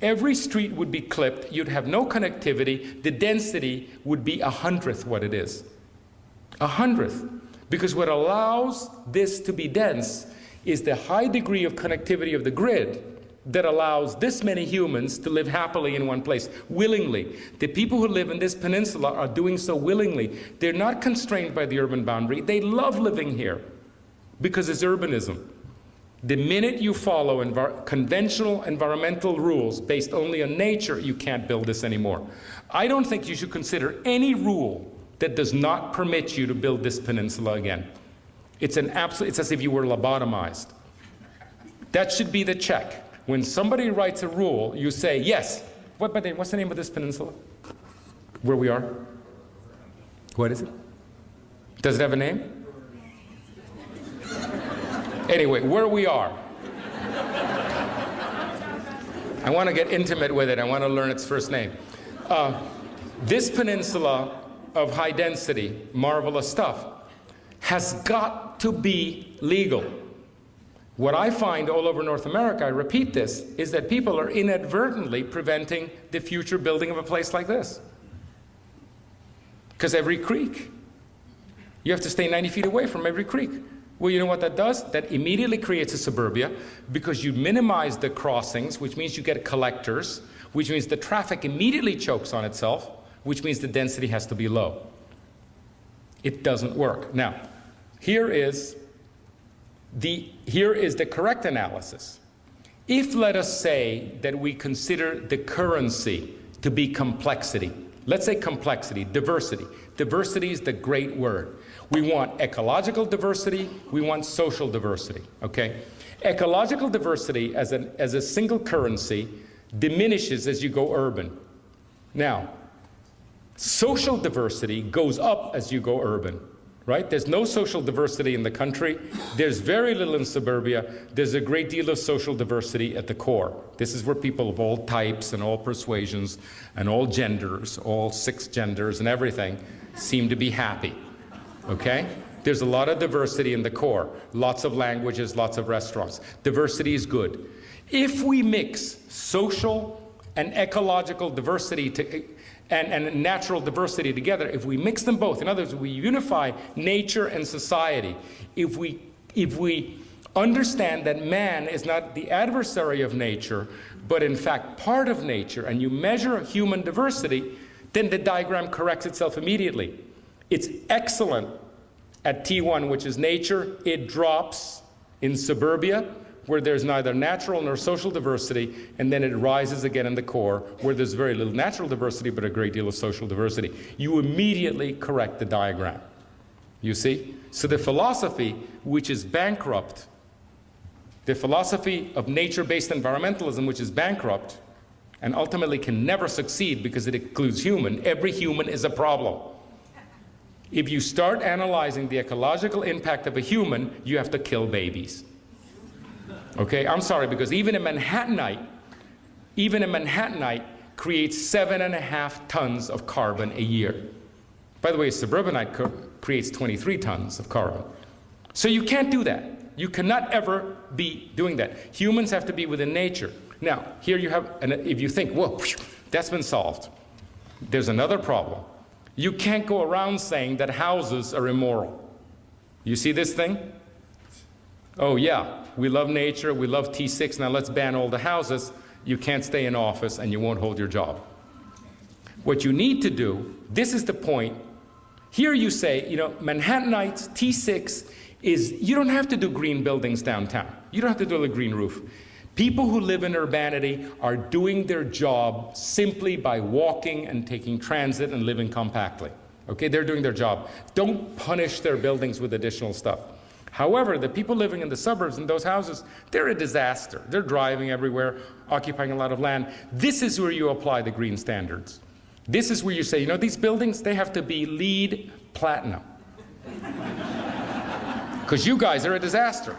S1: Every street would be clipped. You'd have no connectivity. The density would be 100th what it is. 100th. Because what allows this to be dense is the high degree of connectivity of the grid that allows this many humans to live happily in one place, willingly. The people who live in this peninsula are doing so willingly. They're not constrained by the urban boundary. They love living here because it's urbanism. The minute you follow conventional environmental rules based only on nature, you can't build this anymore. I don't think you should consider any rule that does not permit you to build this peninsula again. It's as if you were lobotomized. That should be the check. When somebody writes a rule, you say, yes. What's the name of this peninsula? Where we are? What is it? Does it have a name? Anyway, where we are. I want to get intimate with it. I want to learn its first name. This peninsula of high density, marvelous stuff, has got to be legal. What I find all over North America, I repeat this, is that people are inadvertently preventing the future building of a place like this. Because every creek, you have to stay 90 feet away from every creek. Well, you know what that does? That immediately creates a suburbia because you minimize the crossings, which means you get collectors, which means the traffic immediately chokes on itself, which means the density has to be low. It doesn't work. Now, here is the correct analysis. If, let us say, that we consider the currency to be complexity, let's say complexity, diversity. Diversity is the great word. We want ecological diversity, we want social diversity, okay? Ecological diversity as a single currency diminishes as you go urban. Now, social diversity goes up as you go urban, right? There's no social diversity in the country. There's very little in suburbia. There's a great deal of social diversity at the core. This is where people of all types and all persuasions and all genders, all 6 genders and everything seem to be happy. Okay? There's a lot of diversity in the core. Lots of languages, lots of restaurants. Diversity is good. If we mix social and ecological diversity and natural diversity together, if we mix them both, in other words, we unify nature and society, if we understand that man is not the adversary of nature, but in fact part of nature, and you measure human diversity, then the diagram corrects itself immediately. It's excellent at T1, which is nature. It drops in suburbia, where there's neither natural nor social diversity, and then it rises again in the core, where there's very little natural diversity, but a great deal of social diversity. You immediately correct the diagram. You see? So the philosophy, which is bankrupt, the philosophy of nature-based environmentalism, which is bankrupt, and ultimately can never succeed because it includes human, every human is a problem. If you start analyzing the ecological impact of a human, you have to kill babies. Okay, I'm sorry, because even a Manhattanite creates 7.5 tons of carbon a year. By the way, a suburbanite creates 23 tons of carbon. So you can't do that. You cannot ever be doing that. Humans have to be within nature. Now, here you have, and if you think, whoa, that's been solved, there's another problem. You can't go around saying that houses are immoral. You see this thing? Oh yeah, we love nature, we love T6, now let's ban all the houses. You can't stay in office and you won't hold your job. What you need to do, this is the point. Here you say, you know, Manhattanites, T6 is, you don't have to do green buildings downtown. You don't have to do a green roof. People who live in urbanity are doing their job simply by walking and taking transit and living compactly. Okay, they're doing their job. Don't punish their buildings with additional stuff. However, the people living in the suburbs in those houses, they're a disaster. They're driving everywhere, occupying a lot of land. This is where you apply the green standards. This is where you say, you know, these buildings, they have to be LEED Platinum. Because you guys are a disaster.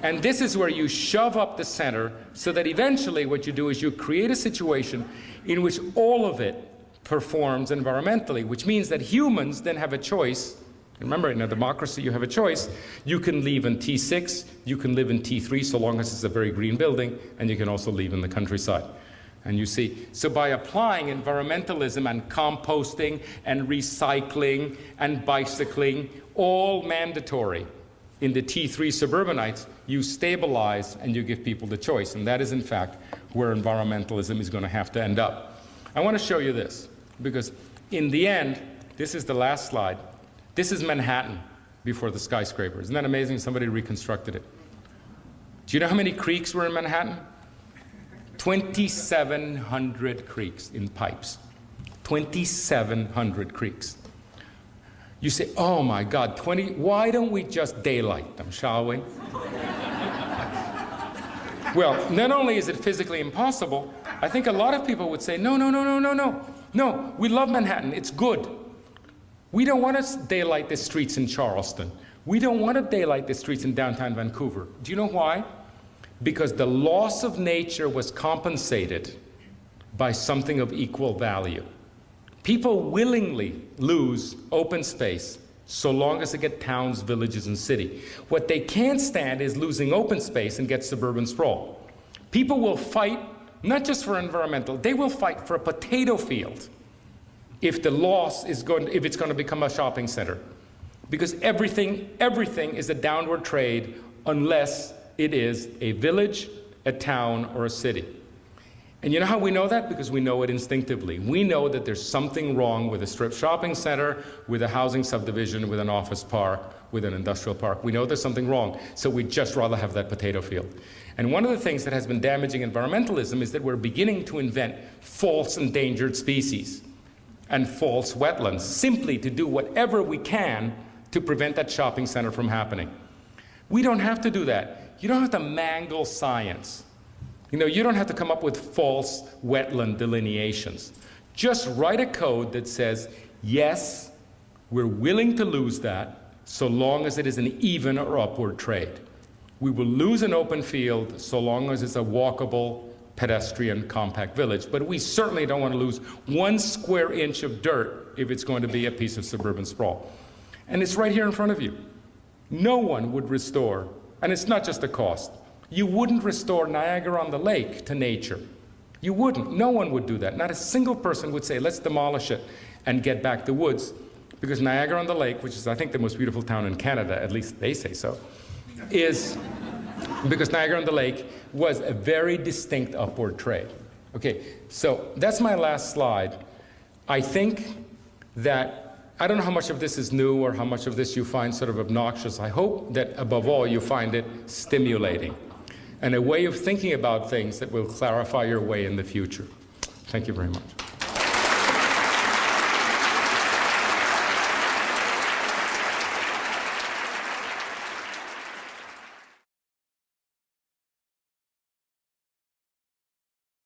S1: And this is where you shove up the center so that eventually what you do is you create a situation in which all of it performs environmentally, which means that humans then have a choice. Remember, in a democracy, you have a choice. You can live in T6, you can live in T3, so long as it's a very green building, and you can also live in the countryside. And you see, so by applying environmentalism and composting and recycling and bicycling, all mandatory in the T3 suburbanites, you stabilize and you give people the choice. And that is, in fact, where environmentalism is going to have to end up. I want to show you this, because in the end, this is the last slide. This is Manhattan before the skyscraper. Isn't that amazing? Somebody reconstructed it. Do you know how many creeks were in Manhattan? 2,700 creeks in pipes. 2,700 creeks. You say, oh my God, why don't we just daylight them, shall we? Well, not only is it physically impossible, I think a lot of people would say, no, no, no, no, no, no. No, we love Manhattan, it's good. We don't want to daylight the streets in Charleston. We don't want to daylight the streets in downtown Vancouver. Do you know why? Because the loss of nature was compensated by something of equal value. People willingly lose open space so long as they get towns, villages, and city. What they can't stand is losing open space and get suburban sprawl. People will fight, not just for environmental, they will fight for a potato field if the loss is if it's going to become a shopping center. Because everything is a downward trade unless it is a village, a town, or a city. And you know how we know that? Because we know it instinctively. We know that there's something wrong with a strip shopping center, with a housing subdivision, with an office park, with an industrial park. We know there's something wrong, so we'd just rather have that potato field. And one of the things that has been damaging environmentalism is that we're beginning to invent false endangered species and false wetlands, simply to do whatever we can to prevent that shopping center from happening. We don't have to do that. You don't have to mangle science. You know, you don't have to come up with false wetland delineations. Just write a code that says, yes, we're willing to lose that so long as it is an even or upward trade. We will lose an open field so long as it's a walkable, pedestrian, compact village. But we certainly don't want to lose 1 square inch of dirt if it's going to be a piece of suburban sprawl. And it's right here in front of you. No one would restore, and it's not just a cost. You wouldn't restore Niagara-on-the-Lake to nature. You wouldn't. No one would do that. Not a single person would say, let's demolish it and get back the woods. Because Niagara-on-the-Lake, which is, I think, the most beautiful town in Canada, at least they say so, is because Niagara-on-the-Lake was a very distinct upward trade. Okay, so that's my last slide. I think that I don't know how much of this is new or how much of this you find sort of obnoxious. I hope that, above all, you find it stimulating and a way of thinking about things that will clarify your way in the future. Thank you very much.